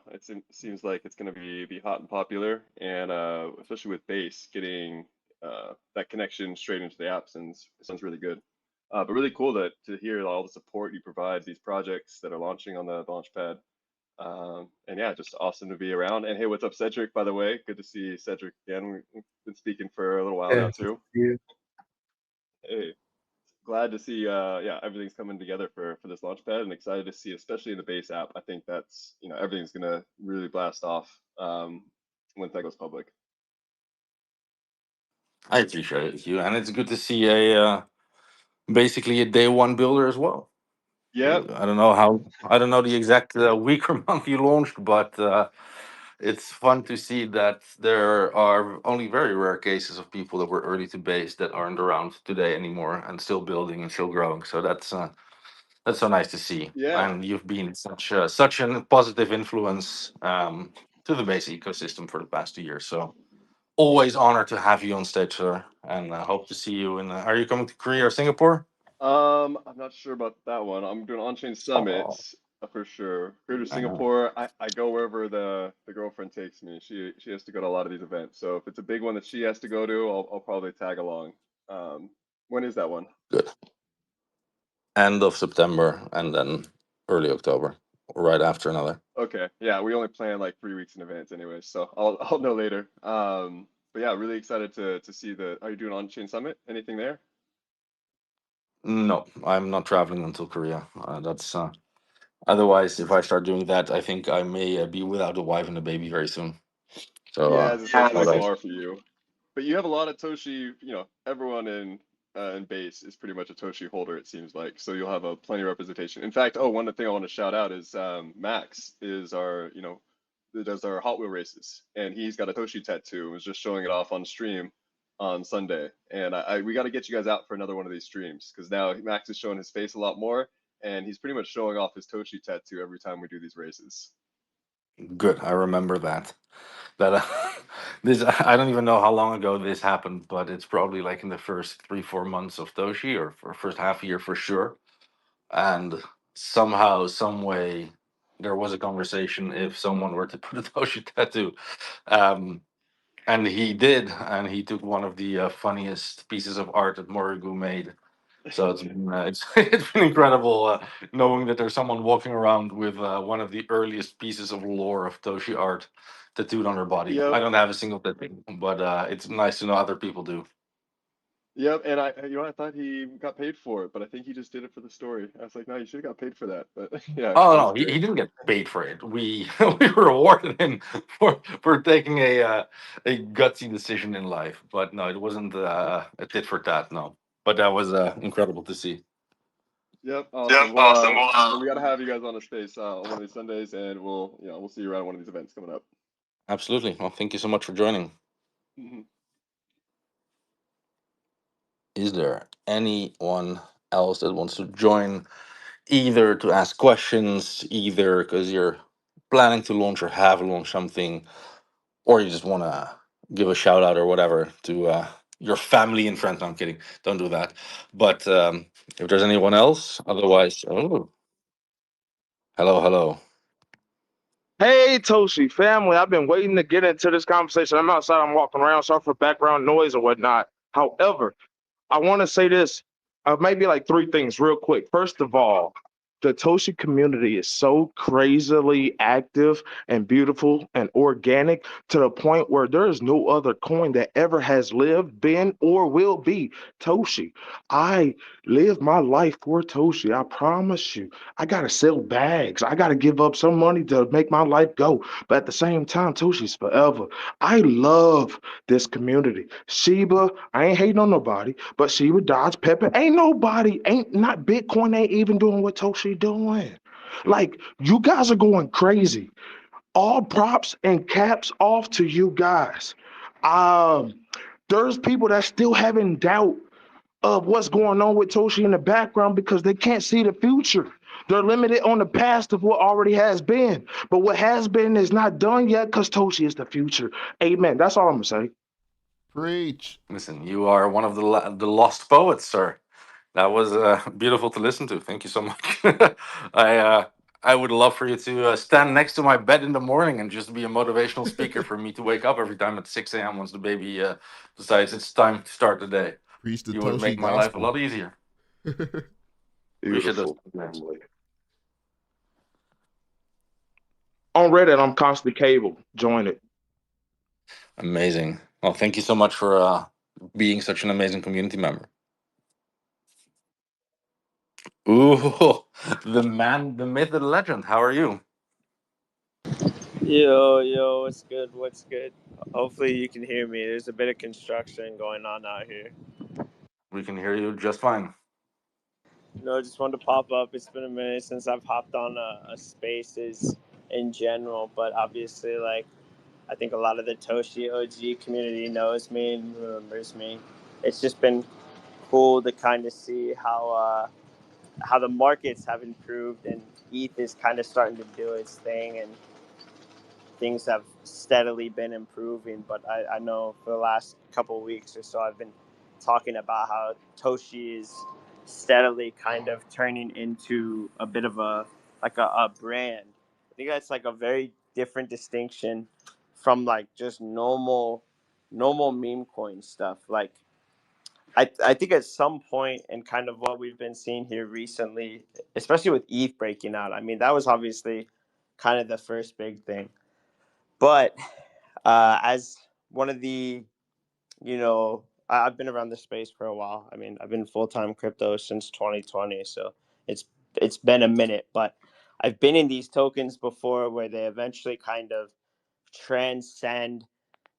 S2: seems like it's gonna be hot and popular, and especially with Base getting that connection straight into the app sounds really good. But really cool to hear all the support you provide these projects that are launching on the Launchpad. And yeah, just awesome to be around. And hey, what's up, Cedric? By the way, good to see Cedric again. We've been speaking for a little while now
S3: Yeah,
S2: too.
S3: you.
S2: Hey, glad to see yeah, everything's coming together for this launch pad, and excited to see, especially in the base app. I think that's, everything's gonna really blast off once that goes public.
S1: I appreciate you, and it's good to see a basically a day one builder as well.
S2: Yep.
S1: I don't know the exact week or month you launched, but it's fun to see that there are only very rare cases of people that were early to base that aren't around today anymore and still building and still growing. So that's so nice to see.
S2: Yeah.
S1: And you've been such a positive influence to the base ecosystem for the past 2 years. So always honored to have you on stage, sir, and hope to see you in. Are you coming to Korea or Singapore?
S2: I'm not sure about that one. I'm doing on-chain
S1: Oh,
S2: summits for sure. Korea to
S1: uh,
S2: Singapore, I go wherever the girlfriend takes me. She has to go to a lot of these events. So if it's a big one that she has to go to, I'll probably tag along. Um, when is that one?
S1: good. End of September and then early October, right after another.
S2: Okay, yeah, we only plan like 3 weeks in advance anyway, so I'll know later. But yeah, really excited to see the. Are you doing on-chain summit? Anything there?
S1: No, I'm not traveling until Korea. That's otherwise, if I start doing that, I think I may be without a wife and a baby very soon. So,
S2: Yeah, it's kind of
S1: what I
S2: far for you. But you have a lot of Toshi, everyone in base is pretty much a Toshi holder, it seems like. So you'll have a plenty of representation. In fact, one thing I want to shout out is Max is our, that does our Hot Wheel races, and he's got a Toshi tattoo and was just showing it off on stream on Sunday. And we got to get you guys out for another one of these streams because now Max is showing his face a lot more, and he's pretty much showing off his Toshi tattoo every time we do these races.
S1: good. I remember that. That this I don't even know how long ago this happened, but it's probably like in the first 3 4 months of Toshi or for first half year for sure. And somehow, some way, there was a conversation if someone were to put a Toshi tattoo. Um, and he did, and he took one of the funniest pieces of art that Morigu made. So it's been incredible knowing that there's someone walking around with one of the earliest pieces of lore of Toshi art tattooed on her body. I
S2: Yep.
S1: don't have a single tattoo, but it's nice to know other people do.
S2: Yep, and I thought he got paid for it, but I think he just did it for the story. I was like, no, you should have got paid for that. But yeah,
S1: Oh
S2: that's
S1: no,
S2: great.
S1: he didn't get paid for it. We we rewarded him for taking a gutsy decision in life. But no, it wasn't a tit for tat. No, but that was incredible to see.
S2: Yep,
S1: Yep,
S2: awesome.
S1: awesome. Well,
S2: Well, we got to have you guys on the space on one of these Sundays, and we'll see you around one of these events coming up.
S1: absolutely. Well, thank you so much for joining.
S2: Mhm.
S1: Is there anyone else that wants to join, either to ask questions, either because you're planning to launch or have launched something, or you just want to give a shout out or whatever to your family and friends? No, I'm kidding. Don't do that. But if there's anyone else, otherwise, oh, hello, hello.
S7: Hey, Toshi family, I've been waiting to get into this conversation. I'm outside, I'm walking around, sorry for background noise or whatnot. However, I want to say this, maybe like three things real quick. First of all, the Toshi community is so crazily active and beautiful and organic to the point where there is no other coin that ever has lived, been, or will be Toshi. I live my life for Toshi. I promise you. I gotta sell bags. I gotta give up some money to make my life go. But at the same time, Toshi's forever. I love this community. Shiba, I ain't hating on nobody, but Shiba, Dodge, Pepper, ain't not Bitcoin ain't even doing what Toshi doing. Like, you guys are going crazy. All props and caps off to you guys. Um, there's people that still having doubt of what's going on with Toshi in the background because they can't see the future. They're limited on the past of what already has been. But what has been is not done yet because Toshi is the future. Amen. That's all I'm going to say.
S8: Preach.
S1: Listen, you are one of the lost poets, sir. That was beautiful to listen to. Thank you so much. I would love for you to stand next to my bed in the morning and just be a motivational speaker for me to wake up every time at 6 a.m. once the baby decides it's time to start the day.
S8: Preach the
S1: You would make
S8: Toshi
S1: my life a
S8: gospel.
S1: lot easier. Appreciate those.
S7: Beautiful. On Reddit, I'm constantly cable. Join it.
S1: Amazing. Well, thank you so much for being such an amazing community member. Ooh, the man, the myth, the legend. How are you?
S8: Yo, what's good? What's good? Hopefully you can hear me. There's a bit of construction going on out here.
S1: We can hear you just fine.
S8: I just wanted to pop up. It's been a minute since I've hopped on a spaces in general, but obviously, like, I think a lot of the Toshi OG community knows me and remembers me. It's just been cool to kind of see how the markets have improved and ETH is kind of starting to do its thing, and things have steadily been improving. But I know for the last couple of weeks or so, I've been talking about how Toshi is steadily kind of turning into a bit of a brand. I think that's like a very different distinction from like just normal meme coin stuff. Like I think at some point and kind of what we've been seeing here recently, especially with ETH breaking out, I mean, that was obviously kind of the first big thing. But as one of the, I've been around this space for a while. I mean, I've been full time crypto since 2020, so it's it's been a minute. But I've been in these tokens before where they eventually kind of transcend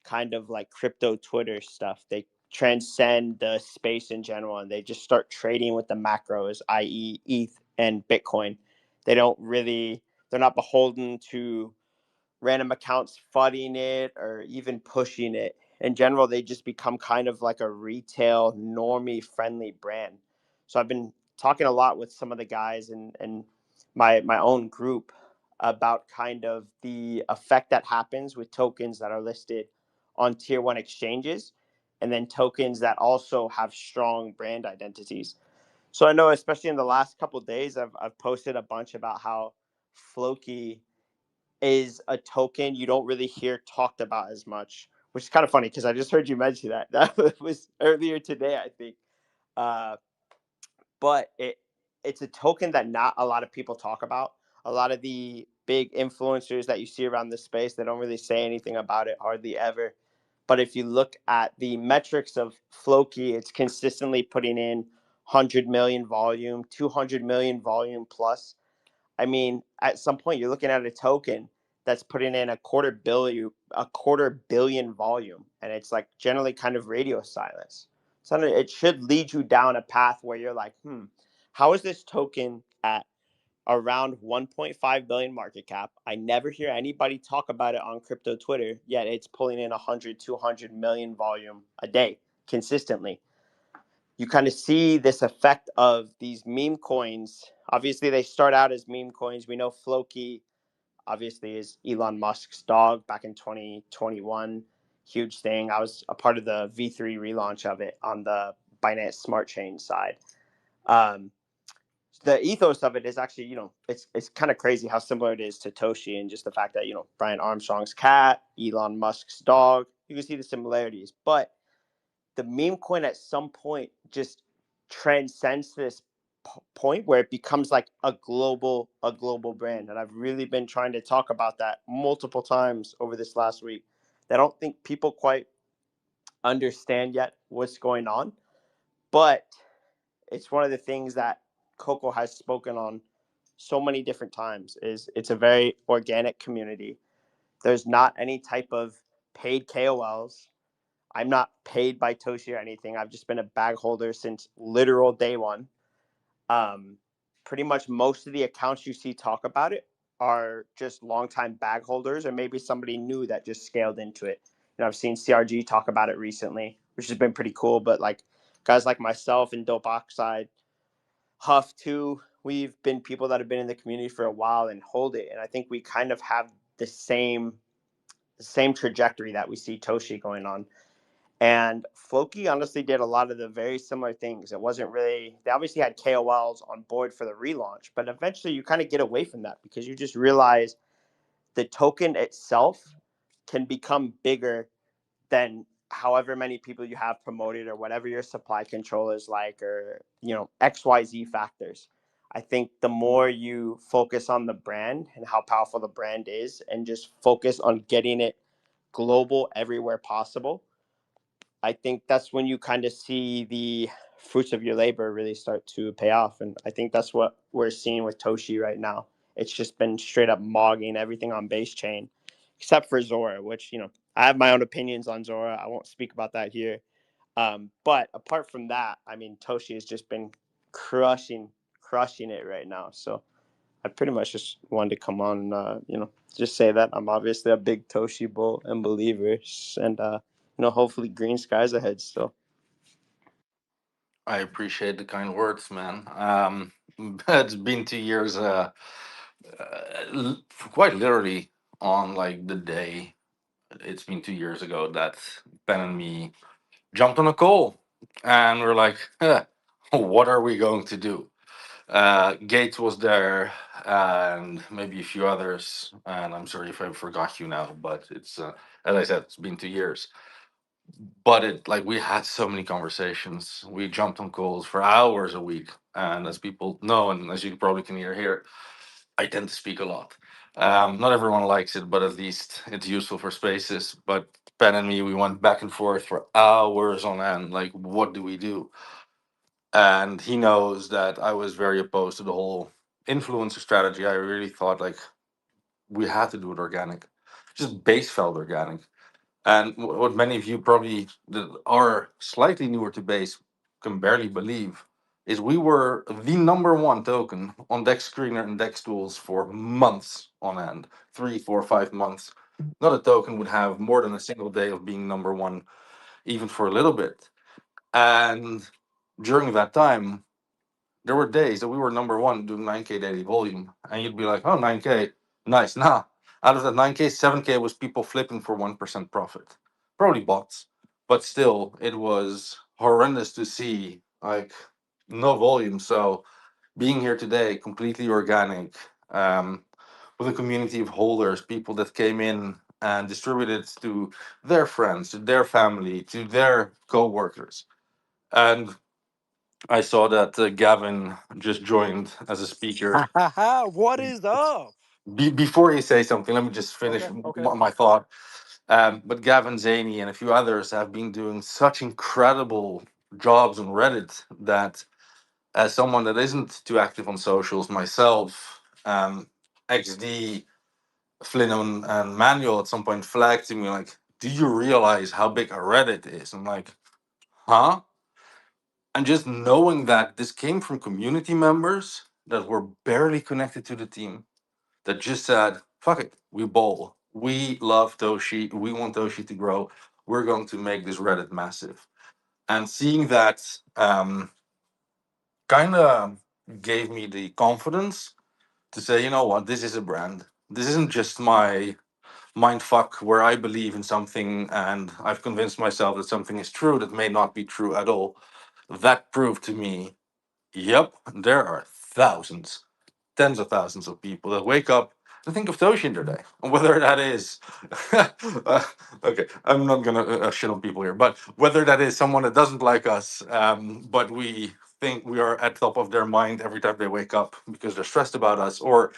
S8: kind of like crypto Twitter stuff. They transcend the space in general, and they just start trading with the macros, i.e., ETH and Bitcoin. They don't really, they're not beholden to random accounts fudding it or even pushing it. In general, they just become kind of like a retail normie friendly brand. So I've been talking a lot with some of the guys and my own group about kind of the effect that happens with tokens that are listed on tier one exchanges and then tokens that also have strong brand identities. So I know, especially in the last couple of days, I've posted a bunch about how Floki is a token you don't really hear talked about as much, which is kind of funny because I just heard you mention that. That was earlier today, I think. Uh, but it's a token that not a lot of people talk about. A lot of the big influencers that you see around the space, they don't really say anything about it hardly ever. But if you look at the metrics of Floki, it's consistently putting in 100 million volume, 200 million volume plus. I mean, at some point you're looking at a token that's putting in a quarter billion volume, and it's like generally kind of radio silence. So it should lead you down a path where you're like, how is this token at around 1.5 billion market cap? I never hear anybody talk about it on crypto Twitter, yet it's pulling in 100, 200 million volume a day consistently. You kind of see this effect of these meme coins. Obviously, they start out as meme coins. We know Floki obviously is Elon Musk's dog back in 2021. Huge thing. I was a part of the V3 relaunch of it on the Binance Smart Chain side. The ethos of it is actually, it's kind of crazy how similar it is to Toshi, and just the fact that, Brian Armstrong's cat, Elon Musk's dog, you can see the similarities. But the meme coin at some point just transcends this point where it becomes like a global brand, and I've really been trying to talk about that multiple times over this last week. I don't think people quite understand yet what's going on, but it's one of the things that Coco has spoken on so many different times. Is it's a very organic community. There's not any type of paid KOLs. I'm not paid by Toshi or anything. I've just been a bag holder since literal day one. Pretty much most of the accounts you see talk about it are just longtime bag holders, or maybe somebody new that just scaled into it. I've seen CRG talk about it recently, which has been pretty cool. But like guys like myself and Dope Oxide, Huff too, we've been people that have been in the community for a while and hold it. And I think we kind of have the same trajectory that we see Toshi going on. And Floki honestly did a lot of the very similar things. It wasn't really, they obviously had KOLs on board for the relaunch, but eventually you kind of get away from that because you just realize the token itself can become bigger than however many people you have promoted or whatever your supply control is like, or, XYZ factors. I think the more you focus on the brand and how powerful the brand is and just focus on getting it global everywhere possible, I think that's when you kind of see the fruits of your labor really start to pay off. And I think that's what we're seeing with Toshi right now. It's just been straight up mogging everything on base chain, except for Zora, which, you know, I have my own opinions on Zora. I won't speak about that here. But apart from that, I mean, Toshi has just been crushing it right now. So I pretty much just wanted to come on and, you know, just say that I'm obviously a big Toshi bull and believer. And, you know, hopefully green skies ahead still.
S1: I appreciate the kind words, man. It's been 2 years, quite literally on like the day. It's been 2 years ago that Ben and me jumped on a call, and we're like, "Huh, what are we going to do?" Gates was there, and maybe a few others. And I'm sorry if I forgot you now, but it's as I said, it's been 2 years. But it like we had so many conversations. We jumped on calls for hours a week, and as people know, and as you probably can hear here, I tend to speak a lot. Not everyone likes it, but at least it's useful for spaces. But Ben and me, we went back and forth for hours on end. Like, what do we do? And he knows that I was very opposed to the whole influencer strategy. I really thought like we had to do it organic, just base felt organic. And what many of you probably that are slightly newer to base can barely believe is we were the number one token on Dex Screener and Dex Tools for months on end, 3, 4, 5 months. Not a token would have more than a single day of being number one, even for a little bit. And during that time, there were days that we were number one doing 9K daily volume, and you'd be like, "Oh, 9K, nice." Nah, out of that 9K, 7K was people flipping for 1% profit, probably bots, but still, it was horrendous to see like no volume. So being here today, completely organic, with a community of holders, people that came in and distributed to their friends, to their family, to their co-workers. And I saw that Gavin just joined as a speaker.
S9: What is up?
S1: Before you say something, let me just finish
S9: Okay.
S1: my thought. But Gavin, Zany, and a few others have been doing such incredible jobs on Reddit that, as someone that isn't too active on socials myself, XD, Flynn, and Manuel at some point flagged to me like, "Do you realize how big a Reddit is?" I'm like, "Huh?" And just knowing that this came from community members that were barely connected to the team, that just said, "Fuck it, we bowl. We love Toshi. We want Toshi to grow. We're going to make this Reddit massive." And seeing that kind of gave me the confidence to say, you know what, this is a brand. This isn't just my mind fuck where I believe in something and I've convinced myself that something is true that may not be true at all. That proved to me, yep, there are thousands, tens of thousands of people that wake up and think of Toshi in their day. And whether that is, okay, I'm not gonna shit on people here, but whether that is someone that doesn't like us, but we think we are at top of their mind every time they wake up because they're stressed about us, or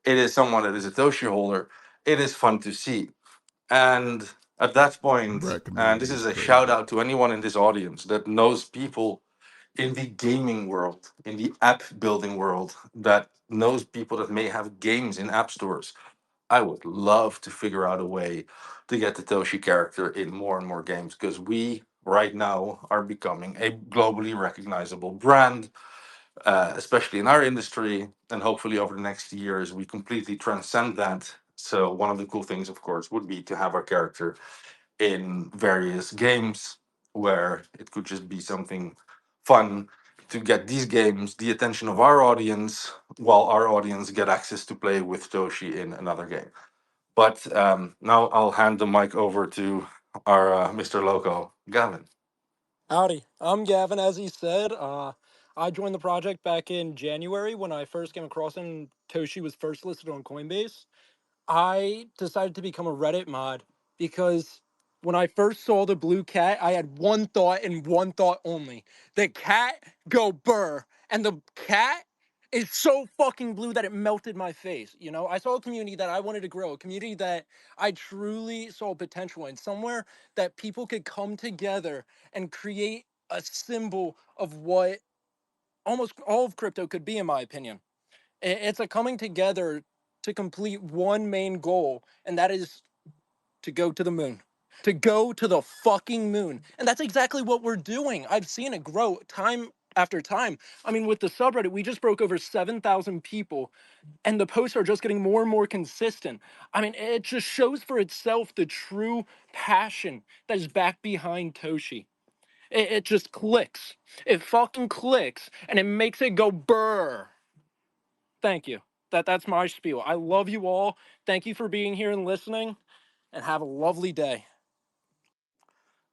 S1: it is someone that is a Toshi holder, it is fun to see. And at that point, and this
S10: Recommended
S1: is
S10: is
S1: a shout
S10: crazy.
S1: out to anyone in this audience that knows people in the gaming world, in the app building world, that knows people that may have games in app stores. I would love to figure out a way to get the Toshi character in more and more games because we right now are becoming a globally recognizable brand, especially in our industry. And hopefully, over the next years, we completely transcend that. So, one of the cool things, of course, would be to have our character in various games where it could just be something fun to get these games the attention of our audience while our audience get access to play with Toshi in another game. But now I'll hand the mic over to our Mr. Loco, Gavin.
S9: Howdy. I'm Gavin, as he said. I joined the project back in January when I first came across him. Toshi was first listed on Coinbase. I decided to become a Reddit mod because when I first saw the blue cat, I had one thought and one thought only. The cat go burr. And the cat is so fucking blue that it melted my face. You know, I saw a community that I wanted to grow, a community that I truly saw potential in, somewhere that people could come together and create a symbol of what almost all of crypto could be, in my opinion. It's a coming together to complete one main goal, and that is to go to the moon. To go to the fucking moon. And that's exactly what we're doing. I've seen it grow time after time. I mean, with the subreddit, we just broke over 7,000 people, and the posts are just getting more and more consistent. I mean, it just shows for itself the true passion that is back behind Toshi. It just clicks. It fucking clicks, and it makes it go brr. Thank you. That's my spiel. I love you all. Thank you for being here and listening, and have a lovely day.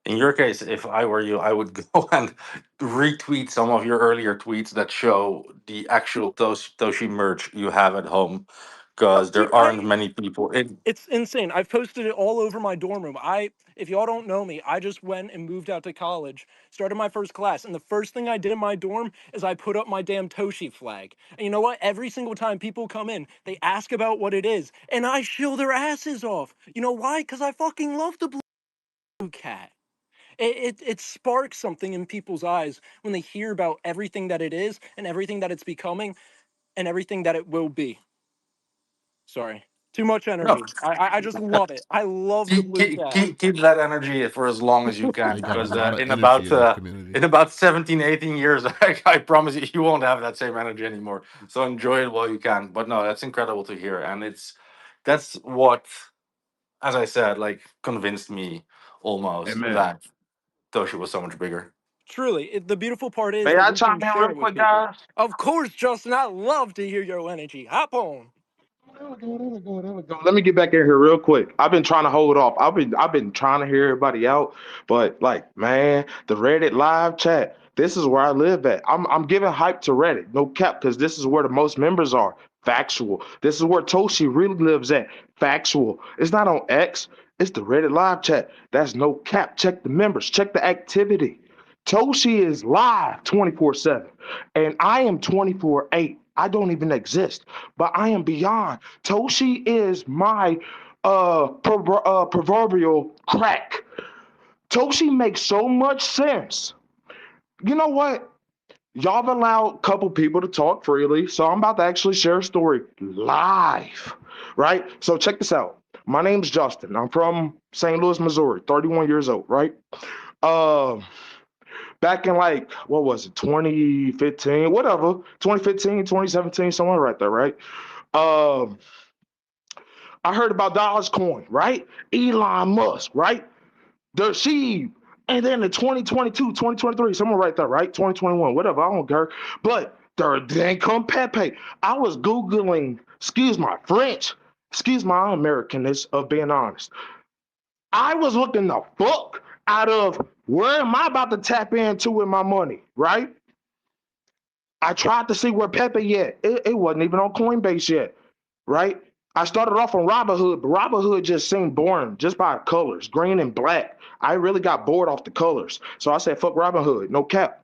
S1: In your case, if I were you, I would go and retweet some of your earlier tweets that show the actual Toshi merch you have at home, because
S9: Dude,
S1: there aren't many people.
S9: It's insane. I've posted it all over my dorm room. If y'all don't know me, I just went and moved out to college, started my first class, and the first thing I did in my dorm is I put up my damn Toshi flag. And you know what? Every single time people come in, they ask about what it is, and I shill their asses off. You know why? Because I fucking love the blue cat. It sparks something in people's eyes when they hear about everything that it is and everything that it's becoming and everything that it will be. Sorry. Too much
S1: No,
S9: energy. I just love it. I love the blue cat.
S1: keep that energy for as long as you can,
S10: They got a
S1: because
S10: lot of
S1: in
S10: energy
S1: about
S10: in that community.
S1: in about 17, 18 years, I promise you, you won't have that same energy anymore. So enjoy it while you can. But no, that's incredible to hear, and that's what, as I said, like convinced me almost
S7: Amen.
S1: that Toshi was so much bigger.
S9: Truly, the beautiful part is
S7: May
S9: that
S7: I
S9: we can
S7: chime in
S9: share
S7: real
S9: it with
S7: quick,
S9: people.
S7: guys?
S9: Of course, Justin, I love to hear your energy. Hop on.
S7: Let me get back in here real quick. I've been trying to hold off. I've been trying to hear everybody out, but like, man, the Reddit live chat. This is where I live at. I'm giving hype to Reddit, no cap, because this is where the most members are. Factual. This is where Toshi really lives at. Factual. It's not on X. It's the Reddit live chat. That's no cap. Check the members. Check the activity. Toshi is live 24/7, and I am 24/8. I don't even exist, but I am beyond. Toshi is my proverbial crack. Toshi makes so much sense. You know what? Y'all have allowed a couple people to talk freely, so I'm about to actually share a story live, right? So check this out. My name's Justin. I'm from St. Louis, Missouri, 31 years old, right? Uh, Back in like, what was it, 2015, whatever, 2015, 2017, somewhere right there, right? Um, I heard about Dogecoin, right? Elon Musk, right? The she, and then in 2022, 2023, somewhere right there, right? 2021, whatever, I don't care. But there then come Pepe. I was Googling, excuse my French, excuse my Americanness of being honest. I was looking the fuck out of where am I about to tap into with my money, right? I tried to see where Pepe yet. It wasn't even on Coinbase yet, right? I started off on Robinhood, but Robinhood just seemed boring just by colors, green and black. I really got bored off the colors. So I said, fuck Robinhood, no cap.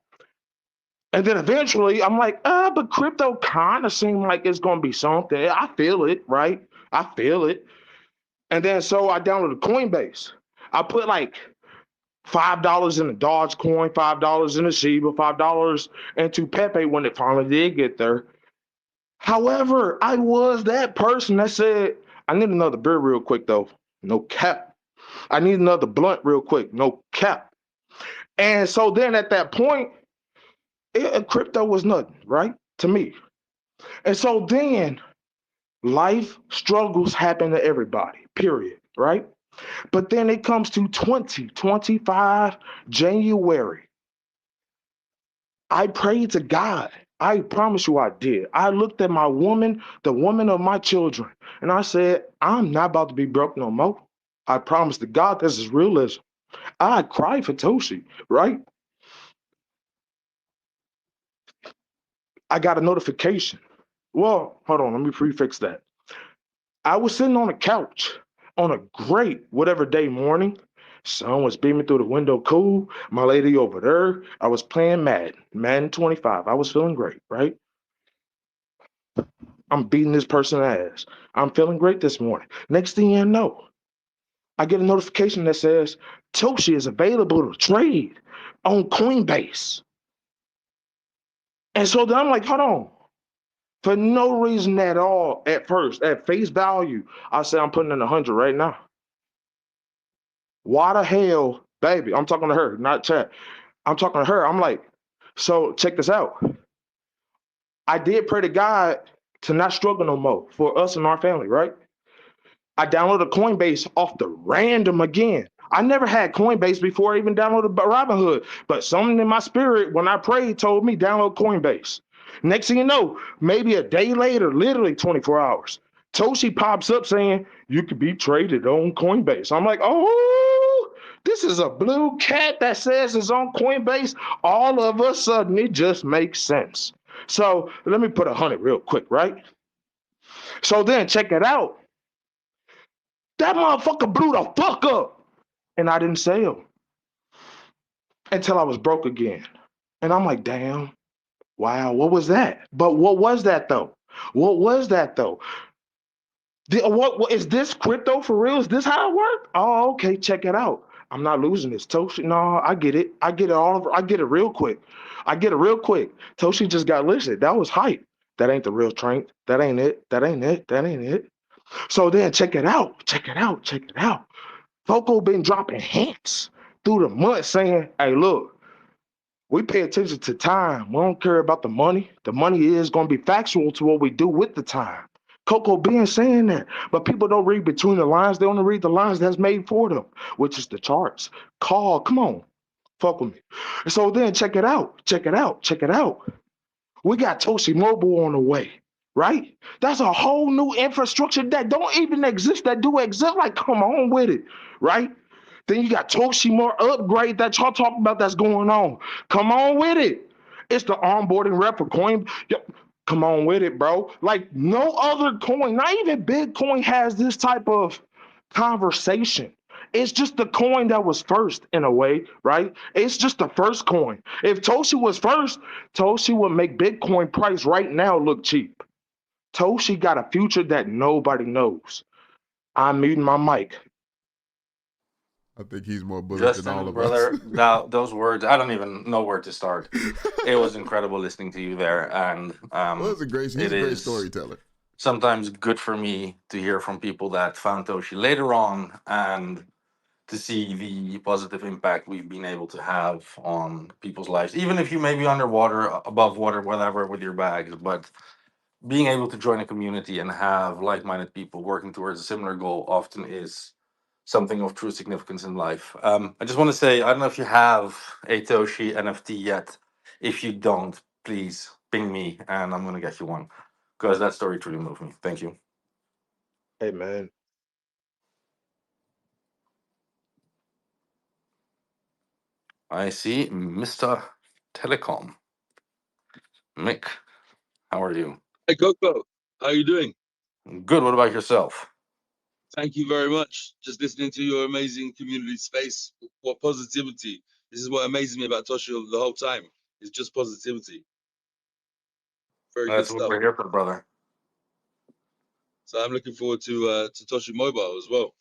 S7: And then eventually I'm like, but crypto kind of seemed like it's going to be something. I feel it, right? I feel it. And then so I downloaded Coinbase. I put like $5 in the Dogecoin, $5 in the Shiba, $5 into Pepe when it finally did get there. However, I was that person that said, I need another beer real quick though. No cap. I need another blunt real quick. No cap. And so then at that point, crypto was nothing, right? To me. And so then life struggles happen to everybody, period, right? But then it comes to 2025 January. I prayed to God. I promise you I did. I looked at my woman, the woman of my children, and I said, I'm not about to be broke no more. I promise to God this is realism. I cried for Toshi, right? I got a notification. Well, hold on, let me prefix that. I was sitting on a couch on a great whatever day morning. Sun was beaming through the window cool. My lady over there, I was playing Madden 25. I was feeling great, right? I'm beating this person's ass. I'm feeling great this morning. Next thing you know, I get a notification that says Toshi is available to trade. on Coinbase. And so then I'm like, hold on. For no reason at all, at first, at face value, I said I'm putting in 100 right now. Why the hell, baby? I'm talking to her, not chat. I'm talking to her. I'm like, so check this out. I did pray to God to not struggle no more for us and our family, right? I downloaded Coinbase off the random again. I never had Coinbase before I even downloaded Robinhood, but something in my spirit when I prayed told me download Coinbase. Next thing you know, maybe a day later, literally 24 hours, Toshi pops up saying you could be traded on Coinbase. I'm like, oh, this is a blue cat that says it's on Coinbase. All of a sudden, it just makes sense. So let me put 100 real quick, right? So then check it out. That motherfucker blew the fuck up. And I didn't sell until I was broke again. And I'm like, damn, wow, what was that? But what was that though? What was that though? What is this crypto for real? Is this how it worked? Oh, okay, check it out. I'm not losing this. Toshi, no, I get it. I get it all over. I get it real quick. I get it real quick. Toshi just got listed. That was hype. That ain't the real train. That ain't it. That ain't it. That ain't it. So then check it out. Check it out. Check it out. Foco been dropping hints through the month saying, hey, look, we pay attention to time. We don't care about the money. The money is going to be factual to what we do with the time. Coco been saying that, but people don't read between the lines. They only read the lines that's made for them, which is the charts. Come on, fuck with me. So then check it out. Check it out. Check it out. We got Toshi Mobile on the way, right? That's a whole new infrastructure that don't even exist, that do exist. Like, come on with it, right? Then you got Toshi more upgrade that y'all talking about that's going on. Come on with it. It's the onboarding rep for Coin. Come on with it, bro. Like no other coin, not even Bitcoin has this type of conversation. It's just the coin that was first in a way, right? It's just the first coin. If Toshi was first, Toshi would make Bitcoin price right now look cheap. Toshi got a future that nobody knows. I'm muting my mic.
S10: I think he's more bullish than all
S1: Justin,
S10: of us.
S1: brother, now those words, I don't even know where to start. It was incredible listening to you there. And
S10: Well, he's
S1: it
S10: a great
S1: is
S10: storyteller.
S1: sometimes good for me to hear from people that found Toshi later on and to see the positive impact we've been able to have on people's lives, even if you may be underwater, above water, whatever, with your bags. But being able to join a community and have like-minded people working towards a similar goal often is something of true significance in life. I just want to say, I don't know if you have a Toshi NFT yet. If you don't, please ping me and I'm going to get you one because that story truly moved me. Thank you.
S7: Hey, man.
S1: I see Mr. Telecom. Mick, how are you?
S11: Hey Coco, how are you doing?
S1: Good. What about yourself?
S11: Thank you very much. Just listening to your amazing community space. What positivity. This is what amazes me about Toshi the whole time. It's just positivity. Very good
S1: That's what
S11: stuff.
S1: we're here for, brother.
S11: So I'm looking forward to Toshi Mobile as well.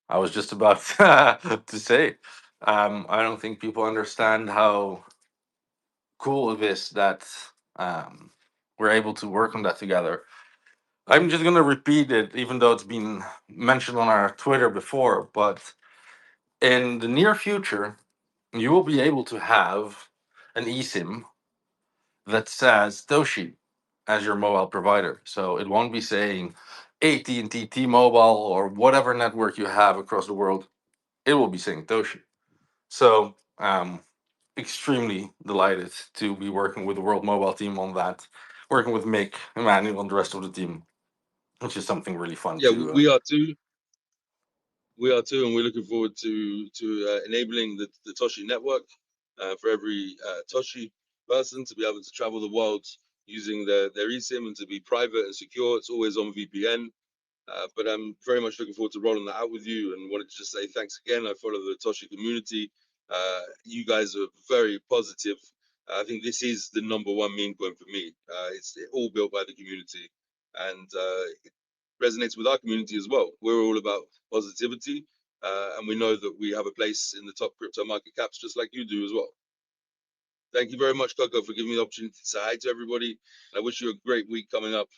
S1: I was just about to say, I don't think people understand how cool it is that we're able to work on that together. I'm just gonna repeat it, even though it's been mentioned on our Twitter before. But in the near future, you will be able to have an eSIM that says Toshi as your mobile provider. So it won't be saying AT&T, T-Mobile, or whatever network you have across the world. It will be saying Toshi. So extremely delighted to be working with the World Mobile team on that, working with Mick, Emmanuel, and the rest of the team, which is something really fun
S11: Yeah,
S1: to.
S11: we are too. We are too, and we're looking forward to enabling the Toshi network for every Toshi person to be able to travel the world using their eSIM and to be private and secure. It's always on VPN. But I'm very much looking forward to rolling that out with you and wanted to just say thanks again. I follow the Toshi community. You guys are very positive. I think this is the #1 meme coin for me. It's all built by the community and it resonates with our community as well. We're all about positivity and we know that we have a place in the top crypto market caps just like you do as well. Thank you very much, Coco, for giving me the opportunity to say hi to everybody. I wish you a great week coming up.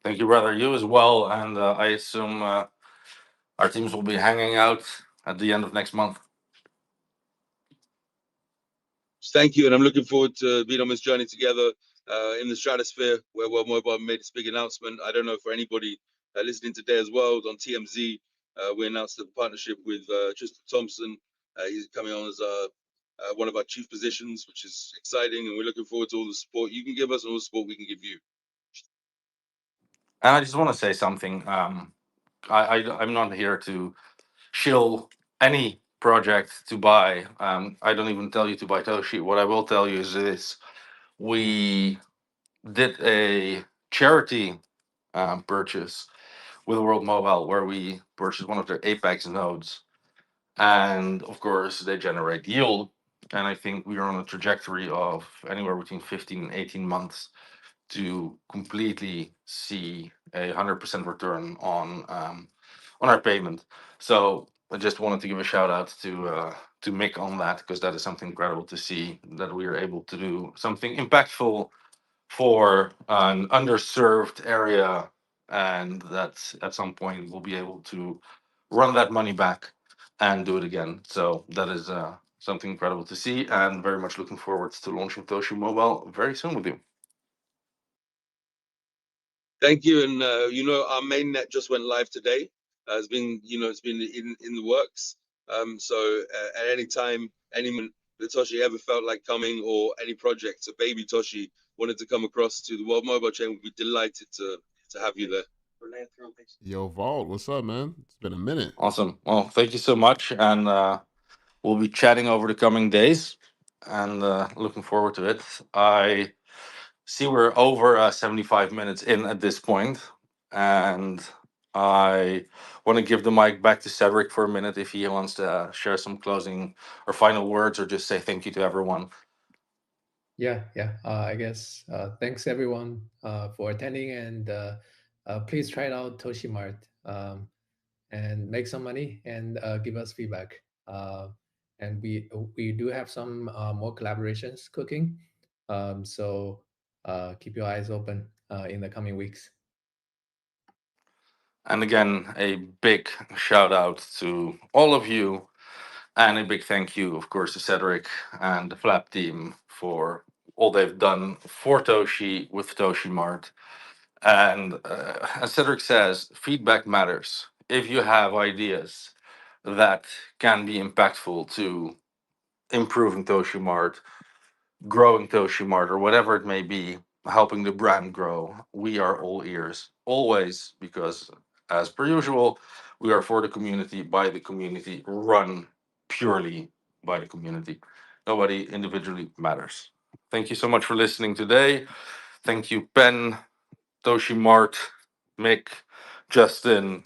S1: Thank you, brother. You as well. And I assume our teams will be hanging out at the end of next month.
S11: Thank you, and I'm looking forward to being on this journey together in the stratosphere, where World Mobile made this big announcement. I don't know for anybody listening today as well on TMZ. We announced a partnership with Tristan Thompson. He's coming on as one of our chief positions, which is exciting, and we're looking forward to all the support you can give us and all the support we can give you.
S1: And I just want to say something. I'm not here to shill any project to buy. I don't even tell you to buy Toshi. What I will tell you is this: we did a charity purchase with World Mobile where we purchased one of their Apex nodes, and of course they generate yield. And I think we are on a trajectory of anywhere between 15 and 18 months to completely see 100% return on our payment. So I just wanted to give a shout out to Mick on that, because that is something incredible to see that we are able to do something impactful for an underserved area, and that at some point we'll be able to run that money back and do it again. So that is something incredible to see, and very much looking forward to launching Toshi Mobile very soon with you.
S11: Thank you, and our main net just went live today. It's been in the works. So at any time, anyone that Toshi ever felt like coming, or any project, a baby Toshi wanted to come across to the World Mobile chain, we'd be delighted to have you there.
S10: Yo, Vault, what's up, man? It's been a minute.
S1: Awesome. Well, thank you so much, and we'll be chatting over the coming days, and looking forward to it. I see we're over 75 minutes in at this point, and I want to give the mic back to Cedric for a minute if he wants to share some closing or final words, or just say thank you to everyone.
S3: Yeah. I guess thanks everyone for attending, and please try it out Toshi Mart and make some money, and give us feedback. And we do have some more collaborations cooking, so keep your eyes open in the coming weeks.
S1: And again, a big shout out to all of you, and a big thank you, of course, to Cedric and the Flap team for all they've done for Toshi with Toshi Mart. And as Cedric says, feedback matters. If you have ideas that can be impactful to improving Toshi Mart, growing Toshi Mart, or whatever it may be, helping the brand grow, we are all ears, always, because as per usual, we are for the community, by the community, run purely by the community. Nobody individually matters. Thank you so much for listening today. Thank you, Ben, Toshi Mart, Mick, Justin,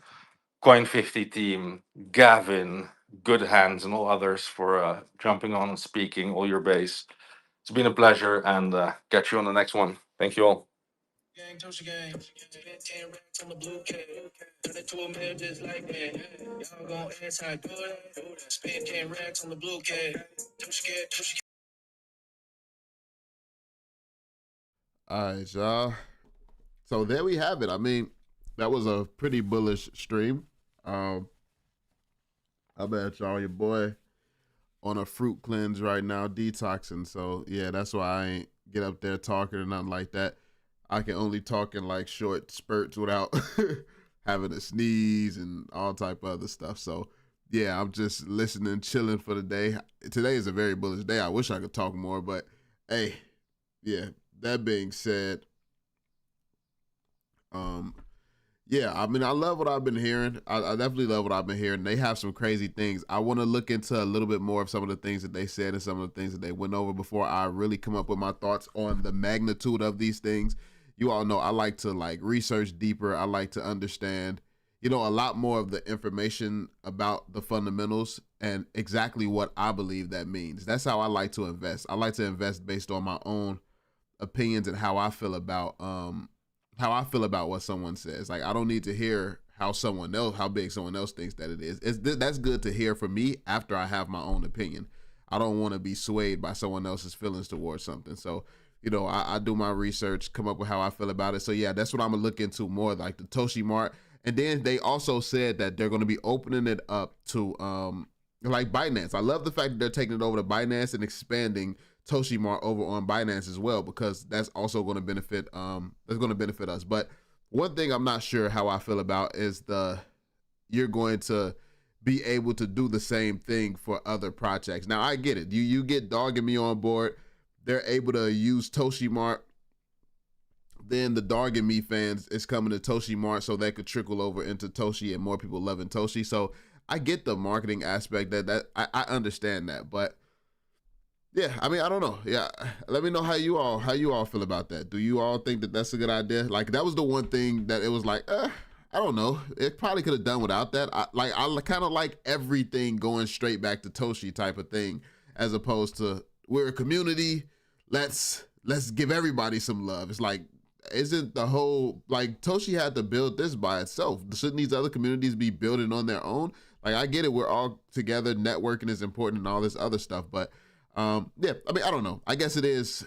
S1: Coin50 team, Gavin, Good Hands, and all others for jumping on and speaking all your base. It's been a pleasure, and catch you on the next one. Thank you all. Gang, Toshi gang. Spent 10 racks on the blue cat. Turn it to a man just like that. Y'all gon' ask how I do that. Spent 10 racks on the blue cat. Toshi.
S10: All right, y'all. So there we have it. I mean, that was a pretty bullish stream. I bet y'all, your boy on a fruit cleanse right now, detoxing. So yeah, that's why I ain't get up there talking or nothing like that. I can only talk in like short spurts without having a sneeze and all type of other stuff. So yeah, I'm just listening, chilling for the day. Today is a very bullish day. I wish I could talk more, but hey, yeah. That being said, yeah, I mean, I love what I've been hearing. I definitely love what I've been hearing. They have some crazy things. I want to look into a little bit more of some of the things that they said and some of the things that they went over before I really come up with my thoughts on the magnitude of these things. You all know I like to like research deeper. I like to understand, a lot more of the information about the fundamentals and exactly what I believe that means. That's how I like to invest. I like to invest based on my own opinions and how I feel about what someone says. Like, I don't need to hear how big someone else thinks that it is. That's good to hear from me after I have my own opinion. I don't want to be swayed by someone else's feelings towards something. So, you know, I do my research, come up with how I feel about it. So yeah, that's what I'm gonna look into more, like the Toshi Mart. And then they also said that they're gonna be opening it up to like Binance. I love the fact that they're taking it over to Binance and expanding Toshi Mart over on Binance as well, because that's also going to benefit that's going to benefit us. But one thing I'm not sure how I feel about is you're going to be able to do the same thing for other projects. Now I get it. You get Dog and me on board. They're able to use Toshi Mart. Then the Dog and me fans is coming to Toshi Mart so that could trickle over into Toshi and more people loving Toshi. So I get the marketing aspect that I understand that, but yeah, I mean, I don't know. Yeah, let me know how you all feel about that. Do you all think that that's a good idea? Like, that was the one thing that it was like, I don't know. It probably could have done without that. I kind of like everything going straight back to Toshi type of thing, as opposed to we're a community. Let's give everybody some love. It's like, isn't the whole, like, Toshi had to build this by itself? Shouldn't these other communities be building on their own? Like, I get it. We're all together. Networking is important and all this other stuff, but yeah, I mean, I don't know. I guess it is.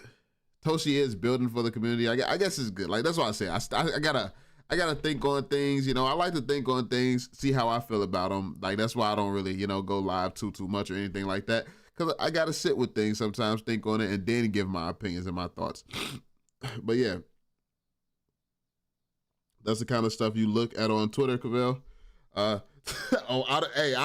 S10: Toshi is building for the community. I guess it's good. Like, that's what I say. I gotta think on things. You know, I like to think on things, see how I feel about them. Like, that's why I don't really, you know, go live too much or anything like that. Because I gotta sit with things sometimes, think on it, and then give my opinions and my thoughts. But yeah, that's the kind of stuff you look at on Twitter, Cavell. I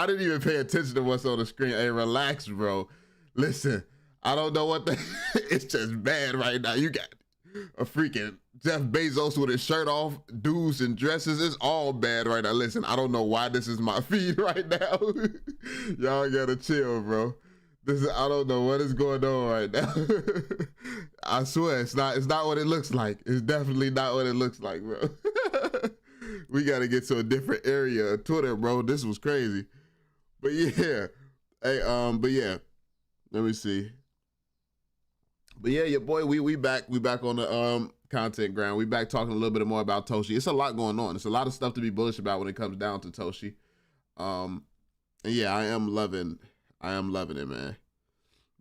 S10: didn't even pay attention to what's on the screen. Hey, relax, bro. Listen, I don't know what it's just bad right now. You got a freaking Jeff Bezos with his shirt off, dudes in dresses. It's all bad right now. Listen, I don't know why this is my feed right now. Y'all gotta chill, bro. I don't know what is going on right now. I swear, it's not what it looks like. It's definitely not what it looks like, bro. We gotta get to a different area of Twitter, bro. This was crazy. But yeah. Hey, but yeah. Let me see. But yeah, your boy, we back on the content ground. We back talking a little bit more about Toshi. It's a lot going on. It's a lot of stuff to be bullish about when it comes down to Toshi. And yeah, I am loving it, man.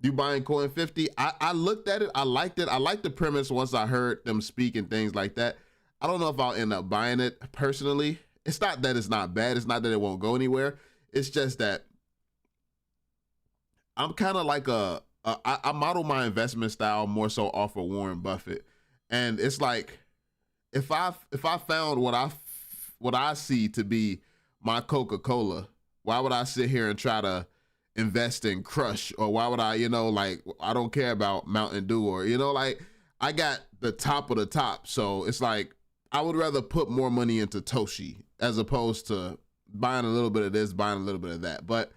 S10: You buying Coin 50? I looked at it, I liked it. I liked the premise once I heard them speak and things like that. I don't know if I'll end up buying it personally. It's not that it's not bad. It's not that it won't go anywhere. It's just that I'm kind of like I model my investment style more so off of Warren Buffett, and it's like if I found what I see to be my Coca-Cola, why would I sit here and try to invest in Crush, or why would I, you know, like, I don't care about Mountain Dew, or, you know, like, I got the top of the top, so it's like I would rather put more money into Toshi as opposed to buying a little bit of this, buying a little bit of that, but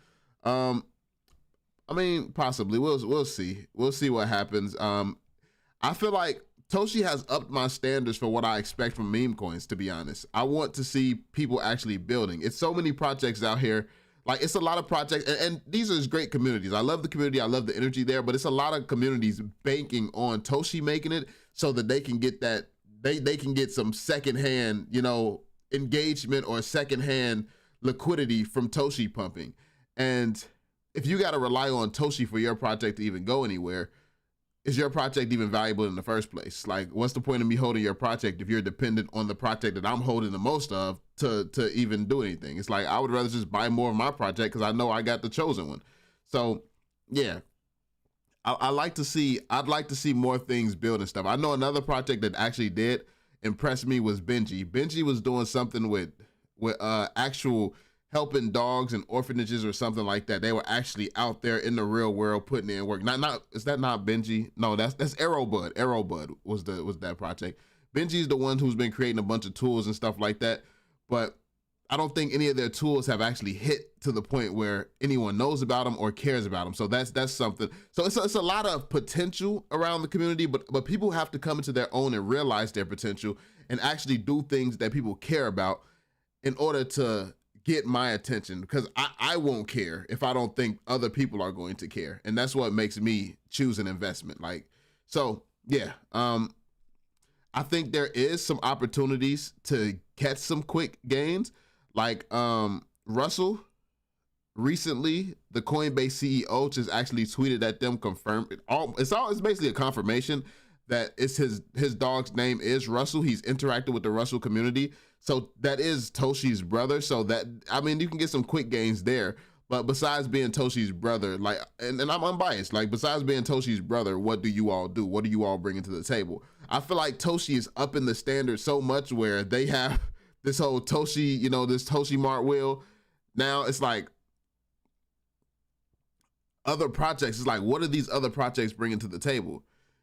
S10: I mean, possibly. We'll see. We'll see what happens. I feel like Toshi has upped my standards for what I expect from meme coins, to be honest. I want to see people actually building. It's so many projects out here. Like, it's a lot of projects, and these are great communities. I love the community. I love the energy there, but it's a lot of communities banking on Toshi making it so that they can get that, they can get some secondhand, you know, engagement or secondhand liquidity from Toshi pumping. And if you got to rely on Toshi for your project to even go anywhere, is your project even valuable in the first place? Like, what's the point of me holding your project if you're dependent on the project that I'm holding the most of to even do anything? It's like, I would rather just buy more of my project because I know I got the chosen one. So yeah, I'd like to see more things build and stuff. I know another project that actually did impress me was Benji. Benji was doing something with actual helping dogs and orphanages or something like that. They were actually out there in the real world putting in work. Is that not Benji? No, that's Arrowbud. Arrowbud was that project. Benji's the one who's been creating a bunch of tools and stuff like that, but I don't think any of their tools have actually hit to the point where anyone knows about them or cares about them. So that's something. So it's a lot of potential around the community, but people have to come into their own and realize their potential and actually do things that people care about in order to get my attention, because I won't care if I don't think other people are going to care. And that's what makes me choose an investment. Like, so yeah, I think there is some opportunities to catch some quick gains. Like Russell, recently the Coinbase CEO just actually tweeted at them, confirmed it. It's basically a confirmation that it's his dog's name is Russell. He's interacted with the Russell community, so that is Toshi's brother. So that, I mean, you can get some quick gains there. But besides being Toshi's brother, like, and I'm unbiased, like, besides being Toshi's brother, what do you all do? What do you all bring to the table? I feel like Toshi is up in the standard so much where they have this whole Toshi, you know, this Toshi Mart wheel. Now it's like other projects. It's like, what are these other projects bringing to the table?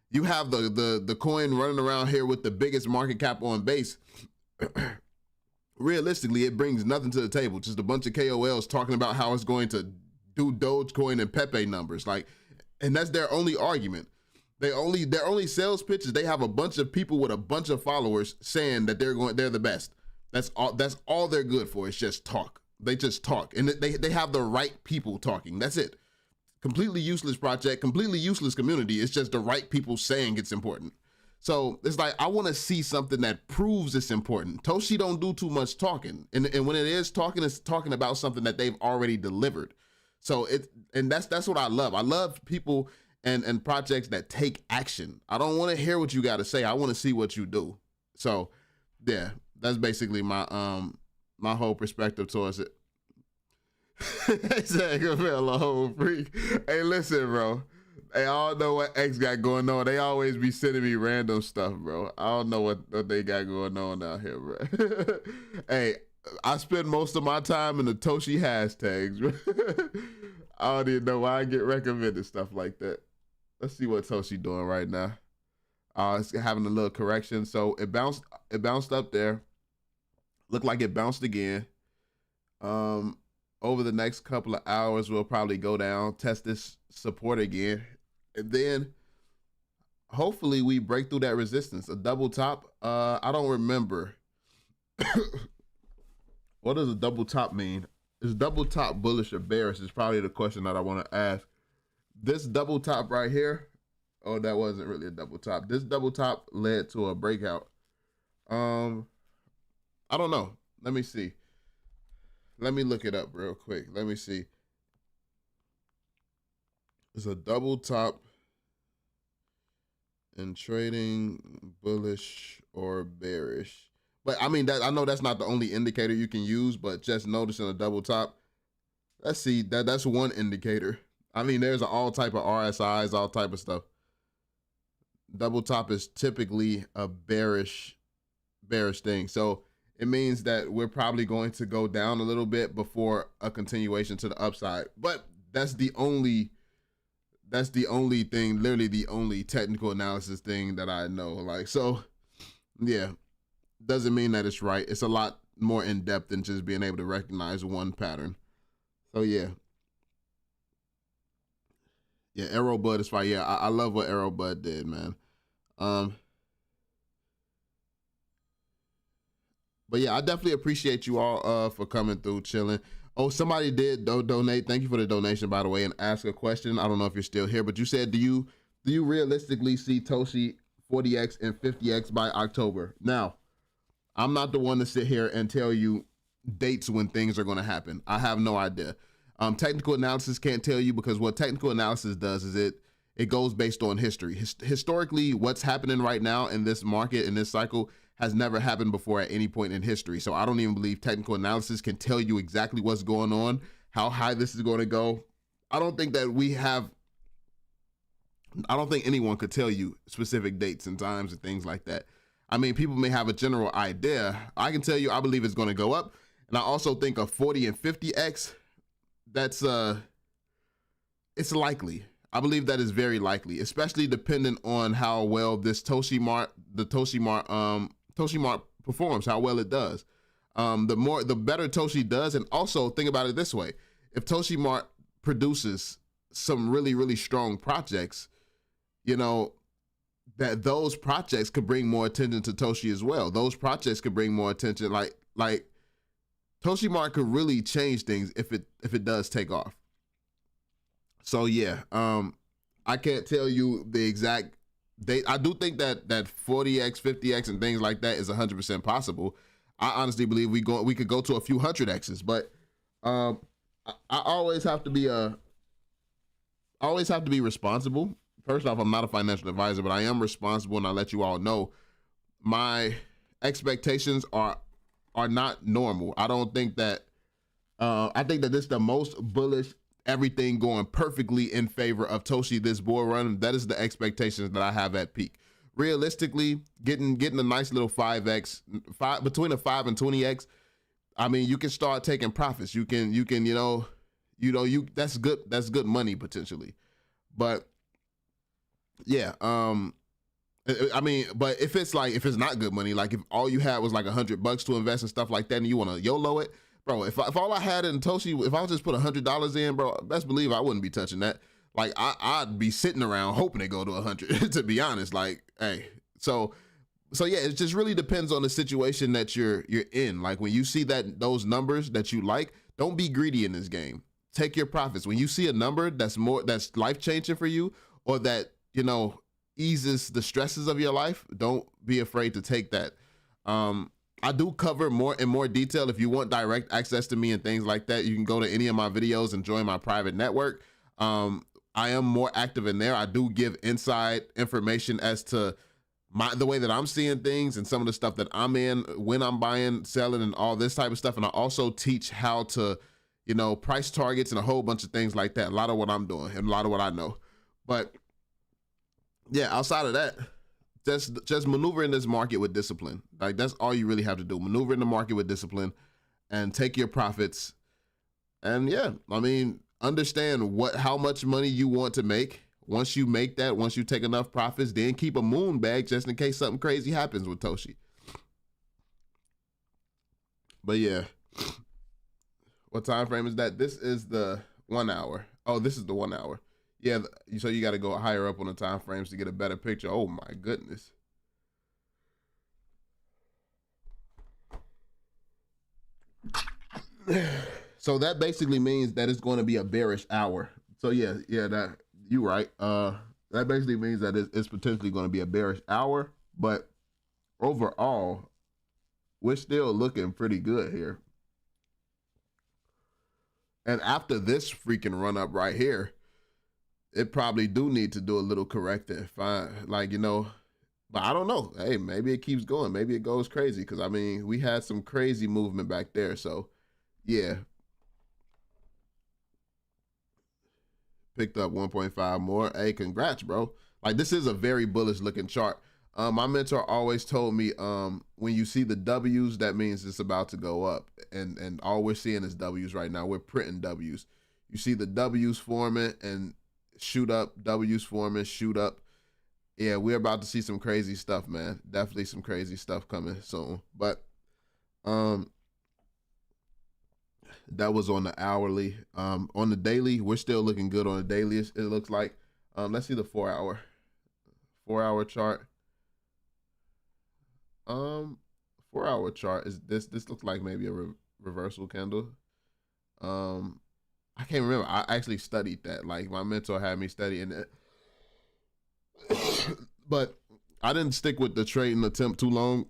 S10: You have the coin running around here with the biggest market cap on base. Realistically, it brings nothing to the table. Just a bunch of KOLs talking about how it's going to do Dogecoin and Pepe numbers. Like, and that's their only argument. Their only sales pitches. They have a bunch of people with a bunch of followers saying that they're the best. That's all they're good for. It's just talk. They just talk, and they have the right people talking. That's it. Completely useless project, completely useless community. It's just the right people saying it's important. So it's like, I want to see something that proves it's important. Toshi don't do too much talking. And when it is talking, it's talking about something that they've already delivered. So that's what I love. I love people and projects that take action. I don't want to hear what you got to say. I want to see what you do. So yeah, that's basically my my whole perspective towards it. A whole freak. Hey, listen, bro. Hey, I don't know what X got going on. They always be sending me random stuff, bro. I don't know what they got going on out here, bro. Hey, I spend most of my time in the Toshi hashtags, bro. I don't even know why I get recommended stuff like that. Let's see what Toshi doing right now. It's having a little correction. So it bounced up there. Looked like it bounced again. Over the next couple of hours, we'll probably go down, test this support again. And then hopefully we break through that resistance. A double top. I don't remember. What does a double top mean? Is double top bullish or bearish is probably the question that I want to ask. This double top right here. Oh, that wasn't really a double top. This double top led to a breakout. I don't know. Let me see. Let me look it up real quick. Let me see. It's a double top in trading, bullish or bearish. But I mean, I know that's not the only indicator you can use, but just noticing a double top. Let's see, that's one indicator. I mean, there's all type of RSIs, all type of stuff. Double top is typically a bearish thing. So it means that we're probably going to go down a little bit before a continuation to the upside. But that's the only thing, literally the only technical analysis thing that I know. Like, so yeah, doesn't mean that it's right. It's a lot more in depth than just being able to recognize one pattern. So yeah. Yeah, Arrowbud is fine. Yeah, I love what Arrowbud did, man. But yeah, I definitely appreciate you all for coming through, chilling. Oh, somebody did donate. Thank you for the donation, by the way, and ask a question. I don't know if you're still here, but you said, do you realistically see Toshi 40x and 50x by October? Now, I'm not the one to sit here and tell you dates when things are going to happen. I have no idea. Technical analysis can't tell you, because what technical analysis does is it goes based on history. Historically, what's happening right now in this market, in this cycle, has never happened before at any point in history. So I don't even believe technical analysis can tell you exactly what's going on, how high this is going to go. I don't think anyone could tell you specific dates and times and things like that. I mean, people may have a general idea. I can tell you, I believe it's going to go up. And I also think a 40 and 50x, it's likely. I believe that is very likely, especially dependent on how well this Toshi Mart performs, how well it does. The better Toshi does. And also think about it this way. If Toshi Mart produces some really, really strong projects, you know, that those projects could bring more attention to Toshi as well. Those projects could bring more attention. Like Toshi Mart could really change things if it does take off. So yeah, I can't tell you the exact date. I do think that 40x, 50x, and things like that is 100% possible. I honestly believe we could go to a few hundred x's, but I I always have to be responsible. First off, I'm not a financial advisor, but I am responsible, and I let you all know my expectations are not normal. I don't think that I think that this is the most bullish, everything going perfectly in favor of Toshi this bull run. That is the expectations that I have at peak. Realistically, getting a nice little 5x, between a 5 and 20x. I mean, you can start taking profits. You can that's good money potentially. But yeah, I mean, but if it's not good money, like if all you had was like $100 to invest and stuff like that, and you want to YOLO it, bro. If all I had in Toshi, if I just put $100 in, bro, best believe I wouldn't be touching that. Like I'd be sitting around hoping it go to 100. To be honest, like, hey, so yeah, it just really depends on the situation that you're in. Like when you see those numbers that you like, don't be greedy in this game. Take your profits. When you see a number that's life changing for you, or that eases the stresses of your life, don't be afraid to take that. I do cover more in more detail. If you want direct access to me and things like that, you can go to any of my videos and join my private network. I am more active in there. I do give inside information as to the way that I'm seeing things and some of the stuff that I'm in, when I'm buying, selling, and all this type of stuff. And I also teach how to, price targets and a whole bunch of things like that. A lot of what I'm doing and a lot of what I know. But yeah, outside of that, just maneuver in this market with discipline. Like that's all you really have to do. Maneuver in the market with discipline and take your profits. And yeah, I mean, understand how much money you want to make. Once you make that, once you take enough profits, then keep a moon bag just in case something crazy happens with Toshi. But yeah, what time frame is that? This is the 1 hour. Oh, this is the 1 hour. Yeah, so you got to go higher up on the time frames to get a better picture. Oh my goodness. So that basically means that it's going to be a bearish hour. So yeah, that you're right. That basically means that it's potentially going to be a bearish hour, but overall, we're still looking pretty good here. And after this freaking run up right here, it probably do need to do a little corrective. But I don't know. Hey, maybe it keeps going. Maybe it goes crazy. Cause I mean, we had some crazy movement back there. So yeah. Picked up 1.5 more. Hey, congrats, bro. Like this is a very bullish looking chart. My mentor always told me, when you see the W's, that means it's about to go up. And all we're seeing is W's right now. We're printing W's. You see the W's forming and shoot up, W's forming, shoot up. Yeah, we're about to see some crazy stuff, man. Definitely some crazy stuff coming soon. But that was on the hourly. On the daily, we're still looking good on the daily, it looks like. Let's see the 4 hour. 4 hour chart. 4 hour chart is this looks like maybe a reversal candle. I can't remember. I actually studied that. Like my mentor had me studying it. But I didn't stick with the trading attempt too long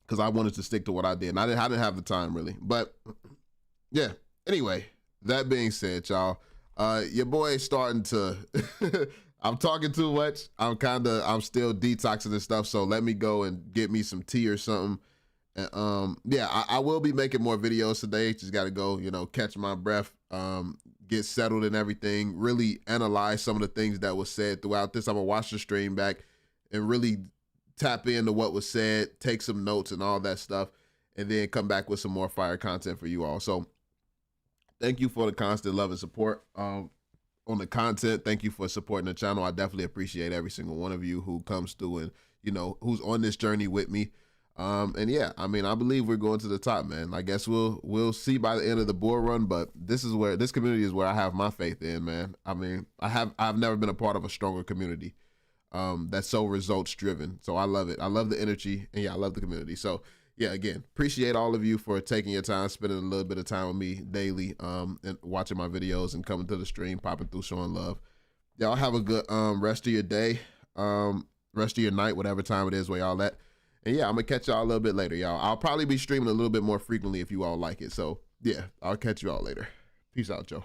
S10: because I wanted to stick to what I did. And I didn't have the time really. But yeah. Anyway, that being said, y'all, your boy is starting to I'm talking too much. I'm still detoxing and stuff. So let me go and get me some tea or something. And yeah, I will be making more videos today. Just got to go, catch my breath, get settled and everything, really analyze some of the things that was said throughout this. I'm gonna watch the stream back and really tap into what was said, take some notes and all that stuff, and then come back with some more fire content for you all. So thank you for the constant love and support on the content. Thank you for supporting the channel. I definitely appreciate every single one of you who comes through and, who's on this journey with me. And yeah, I mean, I believe we're going to the top, man. I guess we'll see by the end of the bull run, but this community is where I have my faith in, man. I mean, I've never been a part of a stronger community that's so results driven. So I love it. I love the energy, and yeah, I love the community. So yeah, again, appreciate all of you for taking your time, spending a little bit of time with me daily, and watching my videos and coming to the stream, popping through, showing love. Y'all have a good rest of your day, rest of your night, whatever time it is where y'all at. And yeah, I'm gonna catch y'all a little bit later, y'all. I'll probably be streaming a little bit more frequently if you all like it. So yeah, I'll catch you all later. Peace out, Joe.